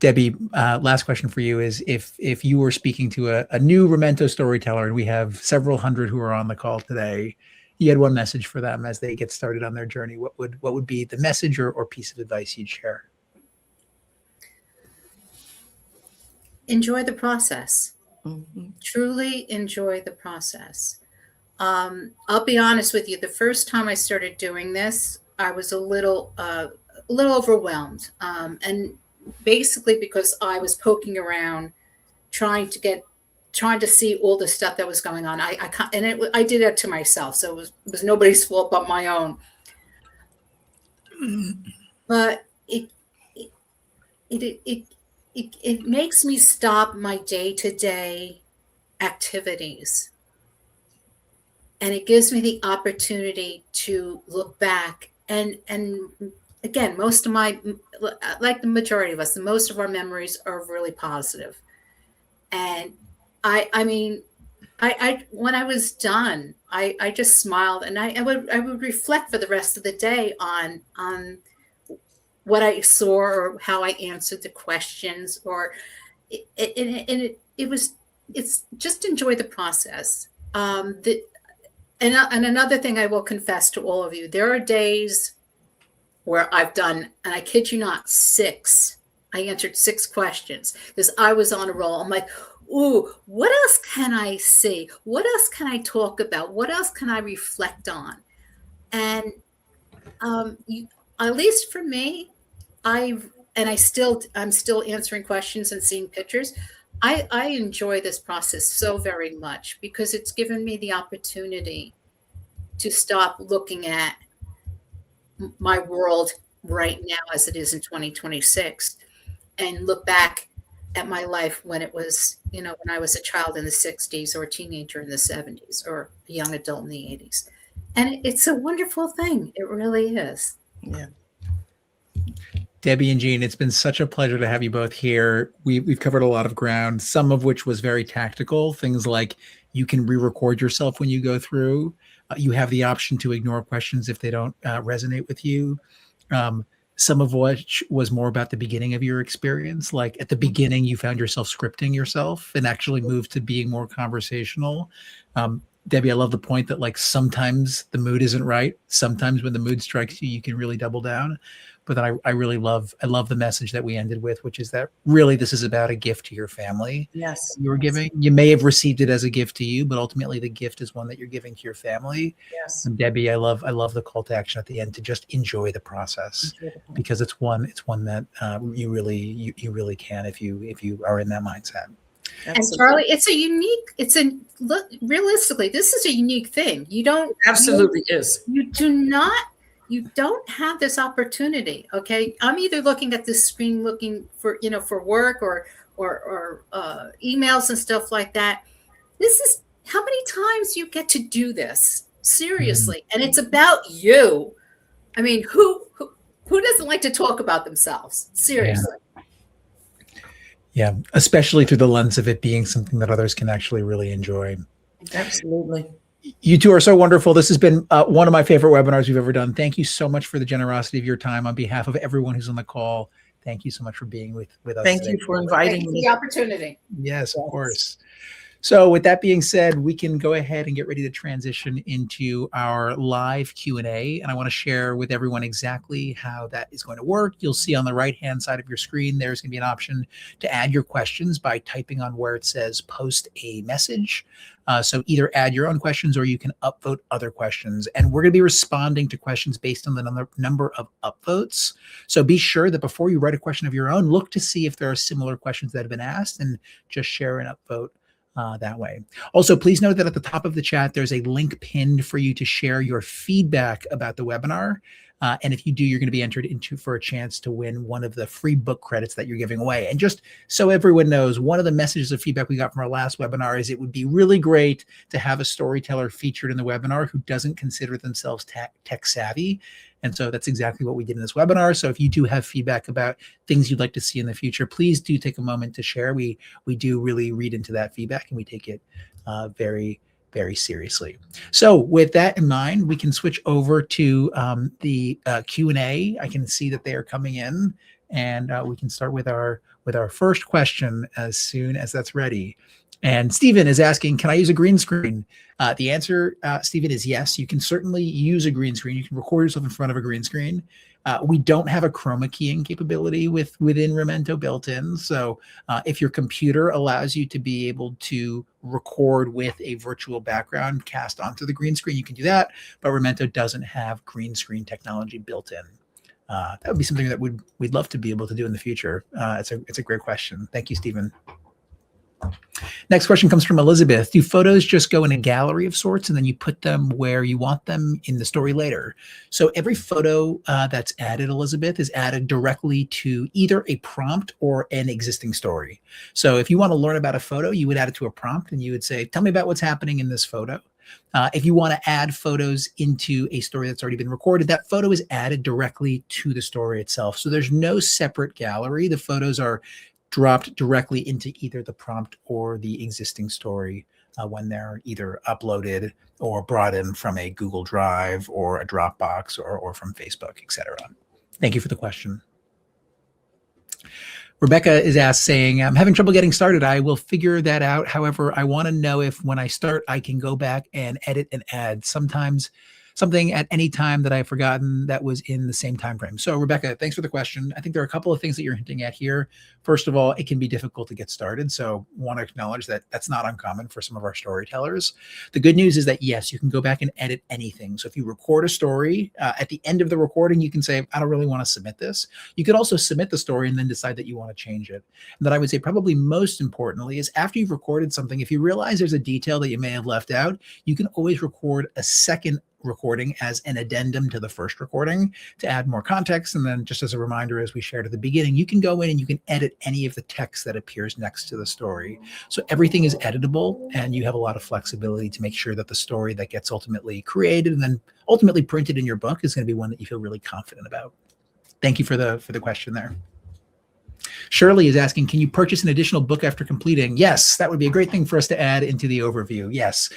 Debbie, last question for you is if you were speaking to a new Remento storyteller, and we have several hundred who are on the call today, you had one message for them as they get started on their journey, what would be the message or piece of advice you'd share? Enjoy the process. Mm-hmm. Truly enjoy the process. I'll be honest with you. The first time I started doing this, I was a little overwhelmed, and basically because I was poking around, trying to see all the stuff that was going on. I did that to myself, so it was nobody's fault but my own. But it makes me stop my day-to-day activities. And it gives me the opportunity to look back and again, most of like the majority of us, most of our memories are really positive. And I mean, when I was done, I just smiled, and I would reflect for the rest of the day on what I saw or how I answered the questions, or it's just enjoy the process. And another thing I will confess to all of you, there are days where I've done, and I kid you not, I answered 6 questions because I was on a roll. I'm like, ooh, what else can I see? What else can I talk about? What else can I reflect on? And at least for me, I'm still answering questions and seeing pictures. I enjoy this process so very much because it's given me the opportunity to stop looking at my world right now as it is in 2026 and look back at my life when it was, when I was a child in the 60s or a teenager in the 70s or a young adult in the 80s. And it's a wonderful thing. It really is. Yeah. Debbie and Jean, it's been such a pleasure to have you both here. We've covered a lot of ground, some of which was very tactical, things like you can re-record yourself when you go through. You have the option to ignore questions if they don't resonate with you. Some of which was more about the beginning of your experience. Like at the beginning, you found yourself scripting yourself and actually moved to being more conversational. Debbie, I love the point that like sometimes the mood isn't right. Sometimes when the mood strikes you, you can really double down. But then I really love the message that we ended with, which is that really this is about a gift to your family. Yes. You were giving. You may have received it as a gift to you, but ultimately the gift is one that you're giving to your family. Yes. And Debbie, I love the call to action at the end to just enjoy the process because it's one that you really can if you are in that mindset. And Charlie, realistically, this is a unique thing. You don't absolutely is. You don't have this opportunity. Okay. I'm either looking at this screen, looking for work or emails and stuff like that. This is how many times you get to do this seriously. And it's about you. I mean, who doesn't like to talk about themselves? Seriously. Yeah, especially through the lens of it being something that others can actually really enjoy. Absolutely. You two are so wonderful. This has been one of my favorite webinars we've ever done. Thank you so much for the generosity of your time. On behalf of everyone who's on the call, thank you so much for being with us Thank today. you for Thank inviting you for me. the opportunity. Yes, of course. So with that being said, we can go ahead and get ready to transition into our live Q&A. And I want to share with everyone exactly how that is going to work. You'll see on the right-hand side of your screen, there's going to be an option to add your questions by typing on where it says post a message. So either add your own questions or you can upvote other questions. And we're going to be responding to questions based on the number of upvotes. So be sure that before you write a question of your own, look to see if there are similar questions that have been asked and just share an upvote that way. Also, please note that at the top of the chat, there's a link pinned for you to share your feedback about the webinar. And if you do, you're going to be entered for a chance to win one of the free book credits that you're giving away. And just so everyone knows, one of the messages of feedback we got from our last webinar is it would be really great to have a storyteller featured in the webinar who doesn't consider themselves tech savvy. And so that's exactly what we did in this webinar. So if you do have feedback about things you'd like to see in the future, please do take a moment to share. We do really read into that feedback and we take it very, very seriously. So with that in mind, we can switch over to the Q&A. I can see that they are coming in, and we can start with our first question as soon as that's ready. And Stephen is asking, can I use a green screen? The answer, Stephen, is yes. You can certainly use a green screen. You can record yourself in front of a green screen. We don't have a chroma keying capability within Remento built in. So if your computer allows you to be able to record with a virtual background cast onto the green screen, you can do that. But Remento doesn't have green screen technology built in. That would be something that we'd love to be able to do in the future. It's a great question. Thank you, Stephen. Next question comes from Elizabeth. Do photos just go in a gallery of sorts and then you put them where you want them in the story later? So every photo that's added, Elizabeth, is added directly to either a prompt or an existing story. So if you want to learn about a photo, you would add it to a prompt and you would say, tell me about what's happening in this photo. If you want to add photos into a story that's already been recorded, that photo is added directly to the story itself. So there's no separate gallery. The photos are dropped directly into either the prompt or the existing story when they're either uploaded or brought in from a Google Drive or a Dropbox or from Facebook, etc. Thank you for the question. Rebecca is asked saying, I'm having trouble getting started. I will figure that out. However, I want to know if when I start, I can go back and edit and add something at any time that I've forgotten that was in the same time frame. So Rebecca, thanks for the question. I think there are a couple of things that you're hinting at here. First of all, it can be difficult to get started. So want to acknowledge that that's not uncommon for some of our storytellers. The good news is that yes, you can go back and edit anything. So if you record a story, at the end of the recording, you can say, I don't really want to submit this. You could also submit the story and then decide that you want to change it. And then I would say probably most importantly is after you've recorded something, if you realize there's a detail that you may have left out, you can always record a second recording as an addendum to the first recording to add more context. And then just as a reminder, as we shared at the beginning, you can go in and you can edit any of the text that appears next to the story. So everything is editable and you have a lot of flexibility to make sure that the story that gets ultimately created and then ultimately printed in your book is going to be one that you feel really confident about. Thank you for the question there. Shirley is asking, can you purchase an additional book after completing? Yes, that would be a great thing for us to add into the overview. Yes,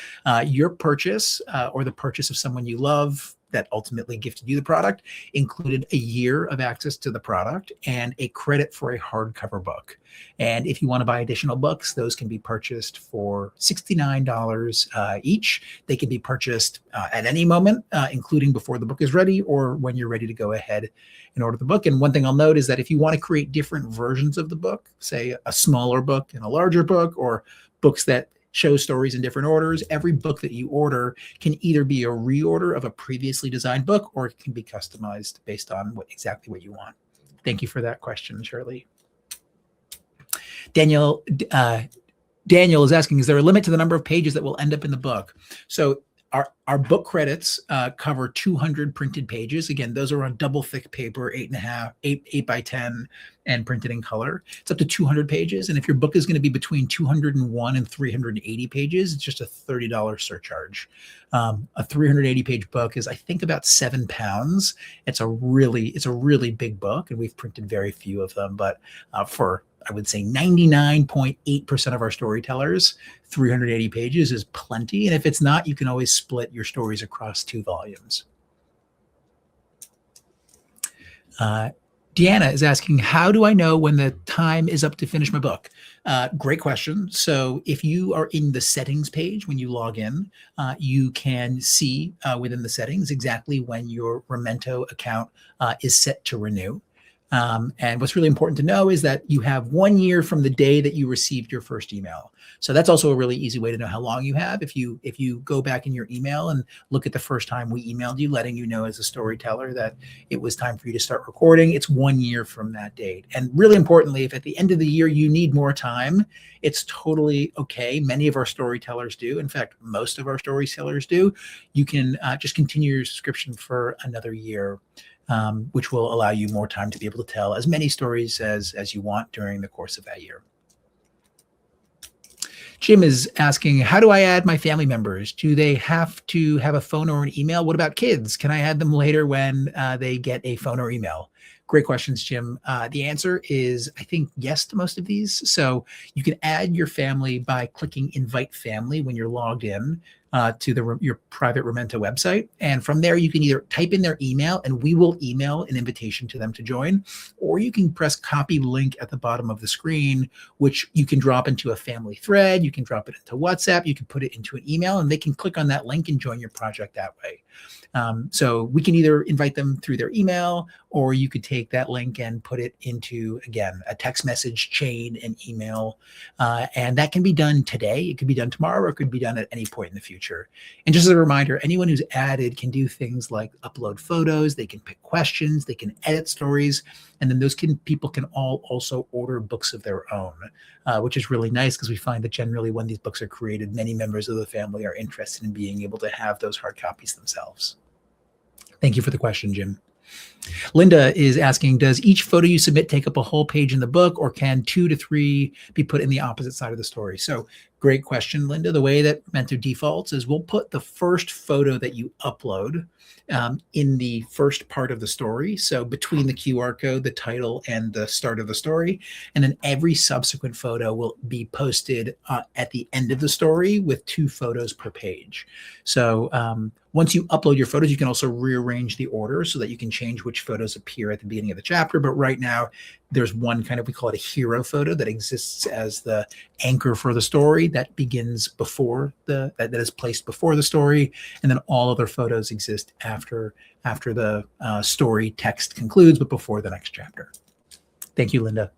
your purchase or the purchase of someone you love that ultimately gifted you the product included a year of access to the product and a credit for a hardcover book. And if you want to buy additional books, those can be purchased for $69 each. They can be purchased at any moment, including before the book is ready or when you're ready to go ahead and order the book. And one thing I'll note is that if you want to create different versions of the book, say a smaller book and a larger book, or books that show stories in different orders, every book that you order can either be a reorder of a previously designed book or it can be customized based on exactly what you want. Thank you for that question, Shirley. Daniel is asking, is there a limit to the number of pages that will end up in the book? So our book credits cover 200 printed pages. Again, those are on double thick paper, 8 by 10, and printed in color. It's up to 200 pages. And if your book is going to be between 201 and 380 pages, it's just a $30 surcharge. A 380 page book is, I think, about 7 pounds. It's a really big book, and we've printed very few of them. But for I would say 99.8% of our storytellers, 380 pages is plenty. And if it's not, you can always split your stories across 2 volumes. Deanna is asking, how do I know when the time is up to finish my book? Great question. So if you are in the settings page, when you log in, you can see within the settings exactly when your Remento account is set to renew. And what's really important to know is that you have 1 year from the day that you received your first email. So that's also a really easy way to know how long you have. If you go back in your email and look at the first time we emailed you, letting you know as a storyteller that it was time for you to start recording, it's 1 year from that date. And really importantly, if at the end of the year you need more time, it's totally okay. Many of our storytellers do. In fact, most of our storytellers do. You can just continue your subscription for another year. Which will allow you more time to be able to tell as many stories as you want during the course of that year. Jim is asking, how do I add my family members? Do they have to have a phone or an email? What about kids? Can I add them later when they get a phone or email? Great questions, Jim. The answer is, I think, yes to most of these. So you can add your family by clicking Invite Family when you're logged in to your private Remento website. And from there, you can either type in their email and we will email an invitation to them to join, or you can press copy link at the bottom of the screen, which you can drop into a family thread. You can drop it into WhatsApp. You can put it into an email and they can click on that link and join your project that way. So we can either invite them through their email, or you could take that link and put it into, again, a text message chain and email. And that can be done today. It could be done tomorrow, or it could be done at any point in the future. And just as a reminder, anyone who's added can do things like upload photos, they can pick questions, they can edit stories, and then those people can all also order books of their own, which is really nice because we find that generally when these books are created, many members of the family are interested in being able to have those hard copies themselves. Thank you for the question, Jim. Linda is asking, does each photo you submit take up a whole page in the book, or can 2 to 3 be put in the opposite side of the story? So great question, Linda. The way that Remento defaults is we'll put the first photo that you upload in the first part of the story. So between the QR code, the title, and the start of the story. And then every subsequent photo will be posted at the end of the story with 2 photos per page. So once you upload your photos, you can also rearrange the order so that you can change which photos appear at the beginning of the chapter. But right now, there's one kind of, we call it a hero photo that exists as the anchor for the story that begins before that is placed before the story. And then all other photos exist after the story text concludes, but before the next chapter. Thank you, Linda.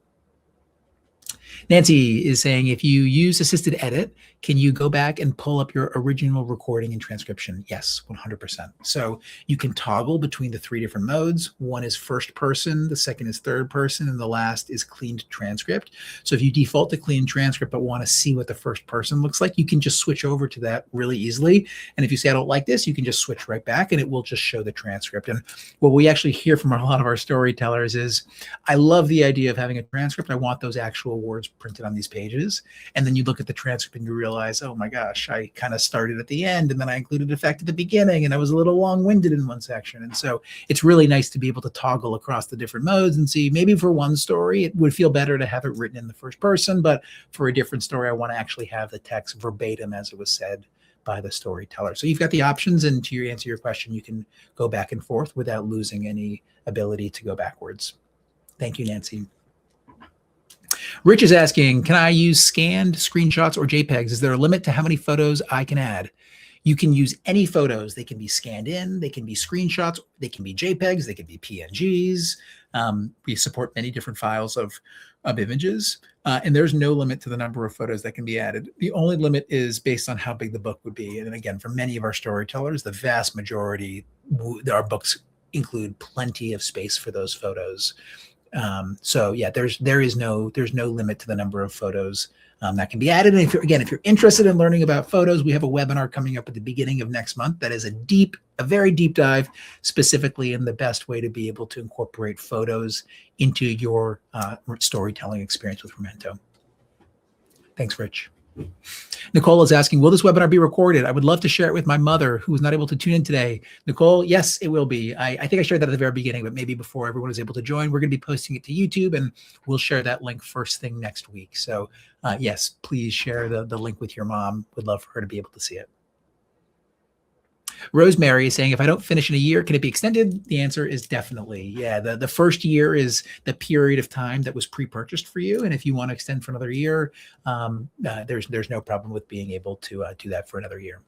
Nancy is saying, if you use assisted edit, can you go back and pull up your original recording and transcription? Yes, 100%. So you can toggle between the 3 different modes. One is first person, the second is third person, and the last is cleaned transcript. So if you default to clean transcript but want to see what the first person looks like, you can just switch over to that really easily. And if you say, I don't like this, you can just switch right back and it will just show the transcript. And what we actually hear from a lot of our storytellers is, I love the idea of having a transcript. I want those actual words printed on these pages. And then you look at the transcript and you realize, oh my gosh, I kind of started at the end and then I included a fact at the beginning and I was a little long-winded in one section. And so it's really nice to be able to toggle across the different modes and see, maybe for one story, it would feel better to have it written in the first person, but for a different story, I want to actually have the text verbatim as it was said by the storyteller. So you've got the options, and to answer your question, you can go back and forth without losing any ability to go backwards. Thank you, Nancy. Rich is asking, can I use scanned screenshots or JPEGs? Is there a limit to how many photos I can add? You can use any photos. They can be scanned in, they can be screenshots, they can be JPEGs, they can be PNGs. We support many different files of images, and there's no limit to the number of photos that can be added. The only limit is based on how big the book would be. And again, for many of our storytellers, the vast majority, our books include plenty of space for those photos. So yeah, there's no limit to the number of photos that can be added. And if you're interested in learning about photos, we have a webinar coming up at the beginning of next month that is a very deep dive specifically in the best way to be able to incorporate photos into your storytelling experience with Remento. Thanks, Rich. Nicole is asking, will this webinar be recorded? I would love to share it with my mother who was not able to tune in today. Nicole, yes, it will be. I think I shared that at the very beginning, but maybe before everyone is able to join, we're going to be posting it to YouTube, and we'll share that link first thing next week. So yes, please share the link with your mom. Would love for her to be able to see it. Rosemary is saying, if I don't finish in a year, can it be extended? The answer is definitely. Yeah, the first year is the period of time that was pre-purchased for you. And if you want to extend for another year, there's no problem with being able to do that for another year.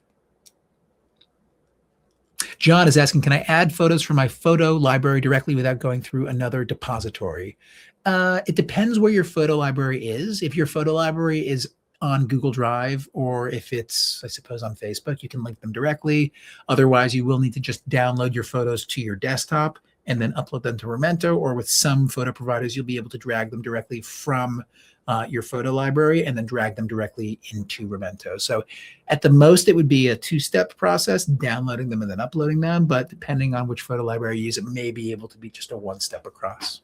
John is asking, can I add photos from my photo library directly without going through another depository? It depends where your photo library is. If your photo library is on Google Drive, or if it's, I suppose, on Facebook, you can link them directly. Otherwise, you will need to just download your photos to your desktop and then upload them to Remento, or with some photo providers, you'll be able to drag them directly from your photo library and then drag them directly into Remento. So at the most, it would be a two-step process, downloading them and then uploading them. But depending on which photo library you use, it may be able to be just a one-step across.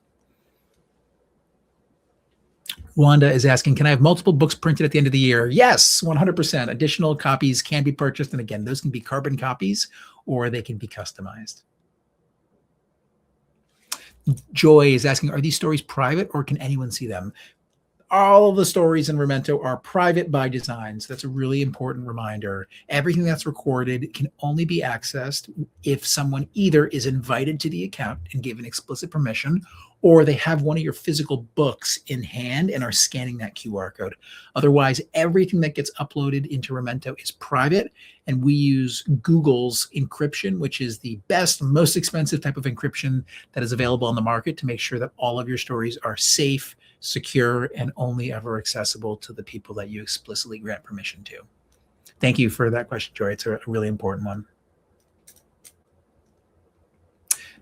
Wanda is asking, can I have multiple books printed at the end of the year? Yes, 100%. Additional copies can be purchased. And again, those can be carbon copies or they can be customized. Joy is asking, are these stories private or can anyone see them? All of the stories in Remento are private by design. So that's a really important reminder. Everything that's recorded can only be accessed if someone either is invited to the account and given explicit permission, or they have one of your physical books in hand and are scanning that QR code. Otherwise, everything that gets uploaded into Remento is private, and we use Google's encryption, which is the best, most expensive type of encryption that is available on the market to make sure that all of your stories are safe, secure, and only ever accessible to the people that you explicitly grant permission to. Thank you for that question, Joy. It's a really important one.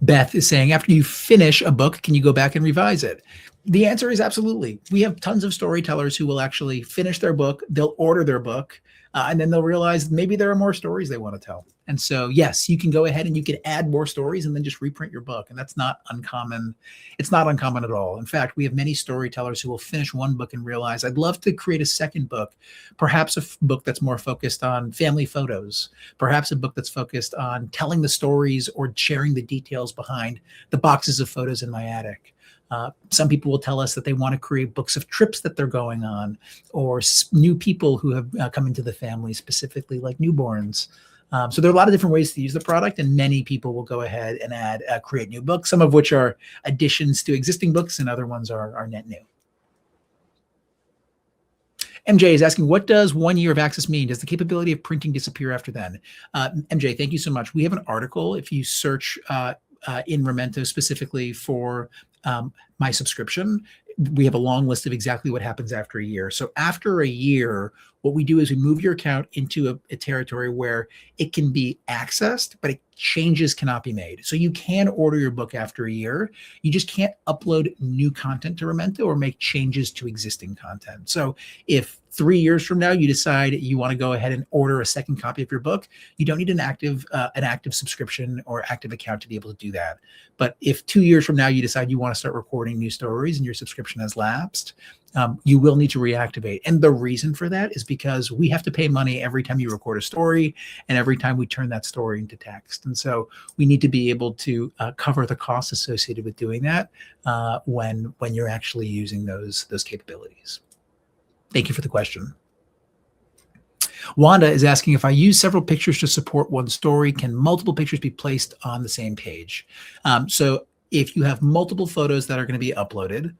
Beth is saying, after you finish a book, can you go back and revise it? The answer is absolutely. We have tons of storytellers who will actually finish their book, they'll order their book, and then they'll realize maybe there are more stories they want to tell. And so, yes, you can go ahead and you can add more stories and then just reprint your book. And that's not uncommon. It's not uncommon at all. In fact, we have many storytellers who will finish one book and realize, I'd love to create a second book, perhaps a book that's more focused on family photos, perhaps a book that's focused on telling the stories or sharing the details behind the boxes of photos in my attic. Some people will tell us that they want to create books of trips that they're going on, or new people who have come into the family, specifically like newborns. So there are a lot of different ways to use the product, and many people will go ahead and create new books, some of which are additions to existing books and other ones are net new. MJ is asking, what does 1 year of access mean? Does the capability of printing disappear after then? MJ, thank you so much. We have an article, if you search in Remento specifically for my subscription, we have a long list of exactly what happens after a year. So after a year, what we do is we move your account into a territory where it can be accessed, but changes cannot be made. So you can order your book after a year. You just can't upload new content to Remento or make changes to existing content. So if 3 years from now you decide you want to go ahead and order a second copy of your book, you don't need an active subscription or active account to be able to do that. But if 2 years from now you decide you want to start recording new stories and your subscription has lapsed, you will need to reactivate. And the reason for that is because we have to pay money every time you record a story and every time we turn that story into text. And so we need to be able to cover the costs associated with doing that when you're actually using those capabilities. Thank you for the question. Wanda is asking, if I use several pictures to support one story, can multiple pictures be placed on the same page? So if you have multiple photos that are going to be uploaded,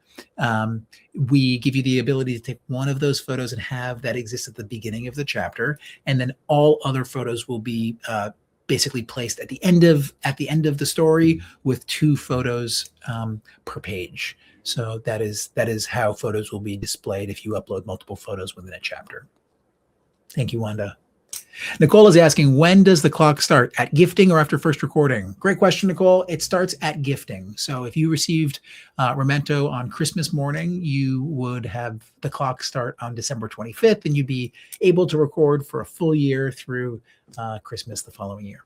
we give you the ability to take one of those photos and have that exist at the beginning of the chapter, and then all other photos will be basically placed at the end of the story with 2 photos per page. So that is how photos will be displayed if you upload multiple photos within a chapter. Thank you, Wanda. Nicole is asking, when does the clock start? At gifting or after first recording? Great question, Nicole. It starts at gifting. So if you received Remento on Christmas morning, you would have the clock start on December 25th, and you'd be able to record for a full year through Christmas the following year.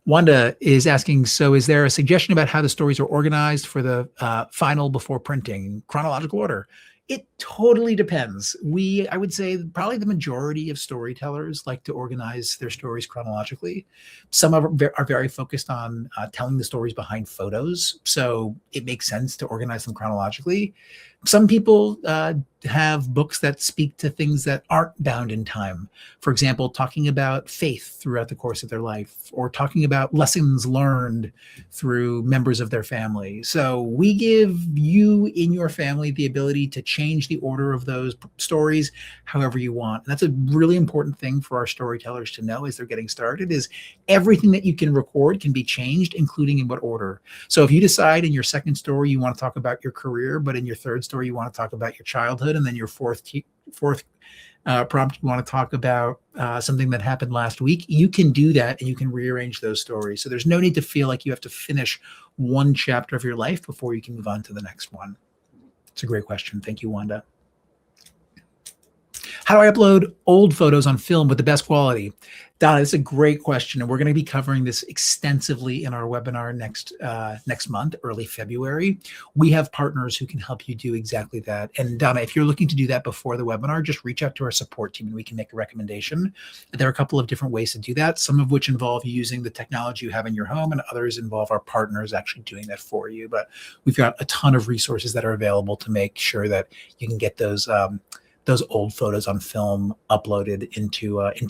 Wanda is asking, so is there a suggestion about how the stories are organized for the final before printing? Chronological order. It totally depends. I would say probably the majority of storytellers like to organize their stories chronologically. Some are very focused on telling the stories behind photos. So it makes sense to organize them chronologically. Some people have books that speak to things that aren't bound in time. For example, talking about faith throughout the course of their life, or talking about lessons learned through members of their family. So we give you in your family the ability to change the order of those stories however you want. And that's a really important thing for our storytellers to know as they're getting started, is everything that you can record can be changed, including in what order. So if you decide in your second story you want to talk about your career, but in your third story you want to talk about your childhood, and then your fourth prompt you want to talk about something that happened last week, you can do that and you can rearrange those stories. So there's no need to feel like you have to finish one chapter of your life before you can move on to the next one. It's a great question. Thank you, Wanda. How do I upload old photos on film with the best quality? Donna, this is a great question, and we're going to be covering this extensively in our webinar next month, early February. We have partners who can help you do exactly that. And Donna, if you're looking to do that before the webinar, just reach out to our support team and we can make a recommendation. There are a couple of different ways to do that, some of which involve using the technology you have in your home, and others involve our partners actually doing that for you. But we've got a ton of resources that are available to make sure that you can get those old photos on film uploaded into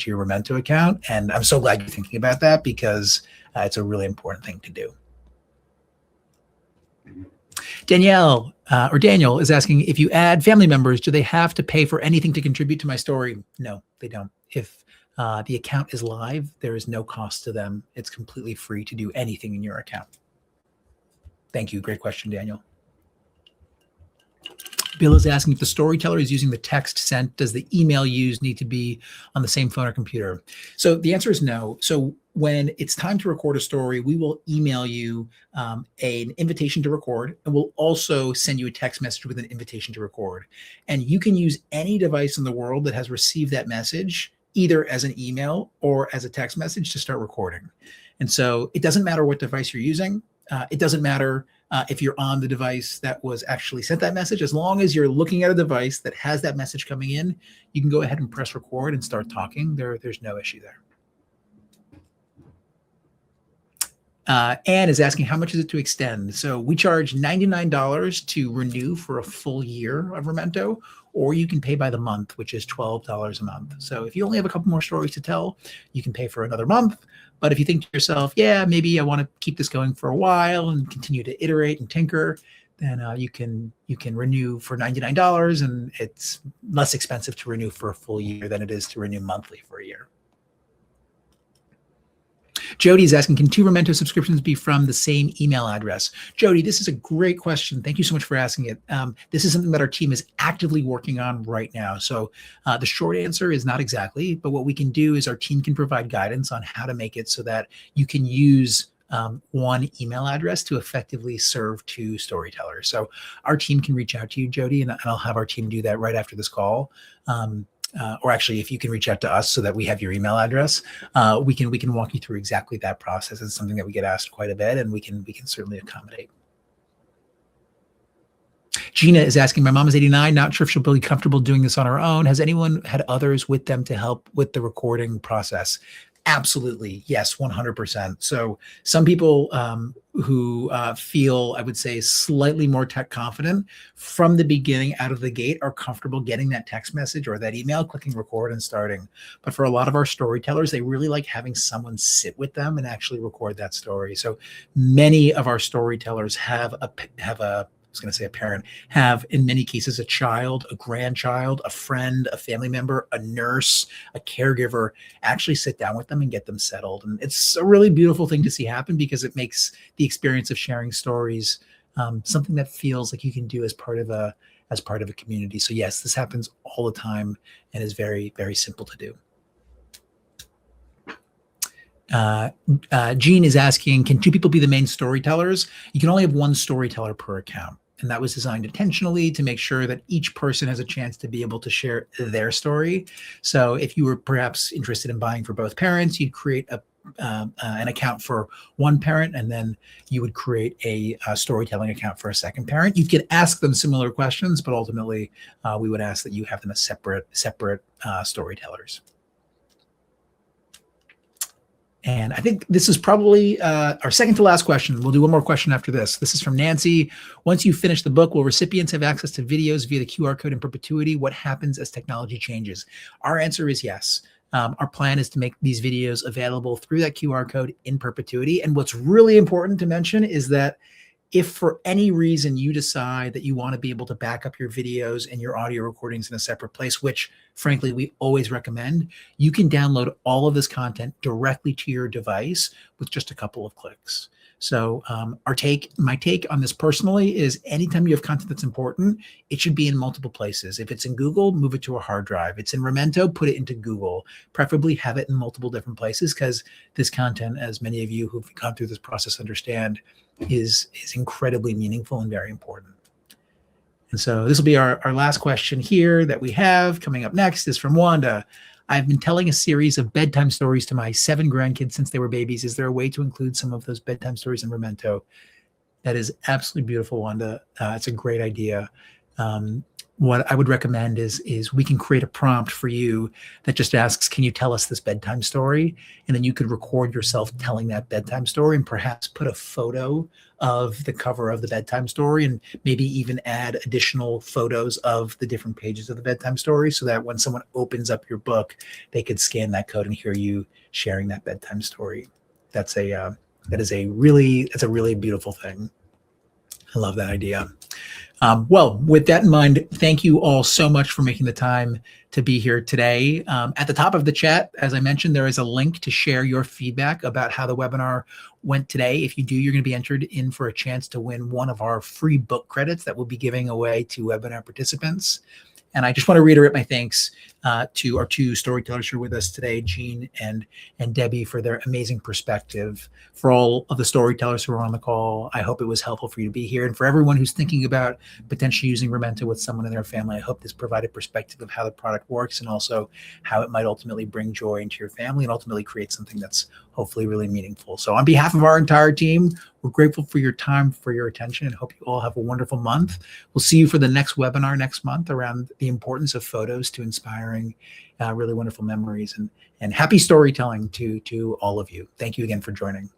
your Remento account. And I'm so glad you're thinking about that, because it's a really important thing to do. Danielle or Daniel is asking, if you add family members, do they have to pay for anything to contribute to my story? No, they don't. If the account is live, there is no cost to them. It's completely free to do anything in your account. Thank you. Great question, Daniel. Bill is asking, if the storyteller is using the text sent, does the email used need to be on the same phone or computer? So the answer is no. So when it's time to record a story, we will email you an invitation to record, and we'll also send you a text message with an invitation to record. And you can use any device in the world that has received that message, either as an email or as a text message, to start recording. And so it doesn't matter what device you're using. It doesn't matter if you're on the device that was actually sent that message. As long as you're looking at a device that has that message coming in, you can go ahead and press record and start talking. There's no issue there. Anne is asking, how much is it to extend? So we charge $99 to renew for a full year of Remento, or you can pay by the month, which is $12 a month. So if you only have a couple more stories to tell, you can pay for another month. But if you think to yourself, yeah, maybe I want to keep this going for a while and continue to iterate and tinker, then you can renew for $99, and it's less expensive to renew for a full year than it is to renew monthly for a year. Jody is asking, can 2 Remento subscriptions be from the same email address? Jody, this is a great question. Thank you so much for asking it. This is something that our team is actively working on right now. So the short answer is not exactly, but what we can do is our team can provide guidance on how to make it so that you can use one email address to effectively serve 2 storytellers. So our team can reach out to you, Jody, and I'll have our team do that right after this call. Or actually, if you can reach out to us so that we have your email address, we can walk you through exactly that process. It's something that we get asked quite a bit, and we can certainly accommodate. Gina is asking, my mom is 89, not sure if she'll be comfortable doing this on her own. Has anyone had others with them to help with the recording process? Absolutely. Yes, 100%. So some people who feel, I would say, slightly more tech confident from the beginning out of the gate are comfortable getting that text message or that email, clicking record and starting. But for a lot of our storytellers, they really like having someone sit with them and actually record that story. So many of our storytellers have a parent, have in many cases a child, a grandchild, a friend, a family member, a nurse, a caregiver, actually sit down with them and get them settled. And it's a really beautiful thing to see happen, because it makes the experience of sharing stories something that feels like you can do as part of a community. So yes, this happens all the time and is very, very simple to do. Jean is asking, can 2 people be the main storytellers? You can only have 1 storyteller per account. And that was designed intentionally to make sure that each person has a chance to be able to share their story. So if you were perhaps interested in buying for both parents, you'd create an account for one parent, and then you would create a storytelling account for a second parent. You could ask them similar questions, but ultimately we would ask that you have them as separate storytellers. And I think this is probably our second to last question. We'll do one more question after this. This is from Nancy. Once you finish the book, will recipients have access to videos via the QR code in perpetuity? What happens as technology changes? Our answer is yes. Our plan is to make these videos available through that QR code in perpetuity. And what's really important to mention is that if for any reason you decide that you want to be able to back up your videos and your audio recordings in a separate place, which frankly, we always recommend, you can download all of this content directly to your device with just a couple of clicks. So my take on this personally is anytime you have content that's important, it should be in multiple places. If it's in Google, move it to a hard drive. It's in Remento, put it into Google. Preferably have it in multiple different places, because this content, as many of you who've gone through this process understand, is incredibly meaningful and very important. And so this will be our last question here that we have. Coming up next is from Wanda. I've been telling a series of bedtime stories to my 7 grandkids since they were babies. Is there a way to include some of those bedtime stories in Remento? That is absolutely beautiful, Wanda. It's a great idea. What I would recommend is we can create a prompt for you that just asks, can you tell us this bedtime story? And then you could record yourself telling that bedtime story and perhaps put a photo of the cover of the bedtime story, and maybe even add additional photos of the different pages of the bedtime story, so that when someone opens up your book, they could scan that code and hear you sharing that bedtime story. That's a really beautiful thing. I love that idea. Well, with that in mind, thank you all so much for making the time to be here today. At the top of the chat, as I mentioned, there is a link to share your feedback about how the webinar went today. If you do, you're going to be entered in for a chance to win one of our free book credits that we'll be giving away to webinar participants. And I just want to reiterate my thanks to our 2 storytellers who are with us today, Jean and Debbie, for their amazing perspective. For all of the storytellers who are on the call, I hope it was helpful for you to be here. And for everyone who's thinking about potentially using Remento with someone in their family, I hope this provided perspective of how the product works, and also how it might ultimately bring joy into your family and ultimately create something that's hopefully really meaningful. So on behalf of our entire team, we're grateful for your time, for your attention, and hope you all have a wonderful month. We'll see you for the next webinar next month around the importance of photos to inspiring really wonderful memories, and happy storytelling to all of you. Thank you again for joining.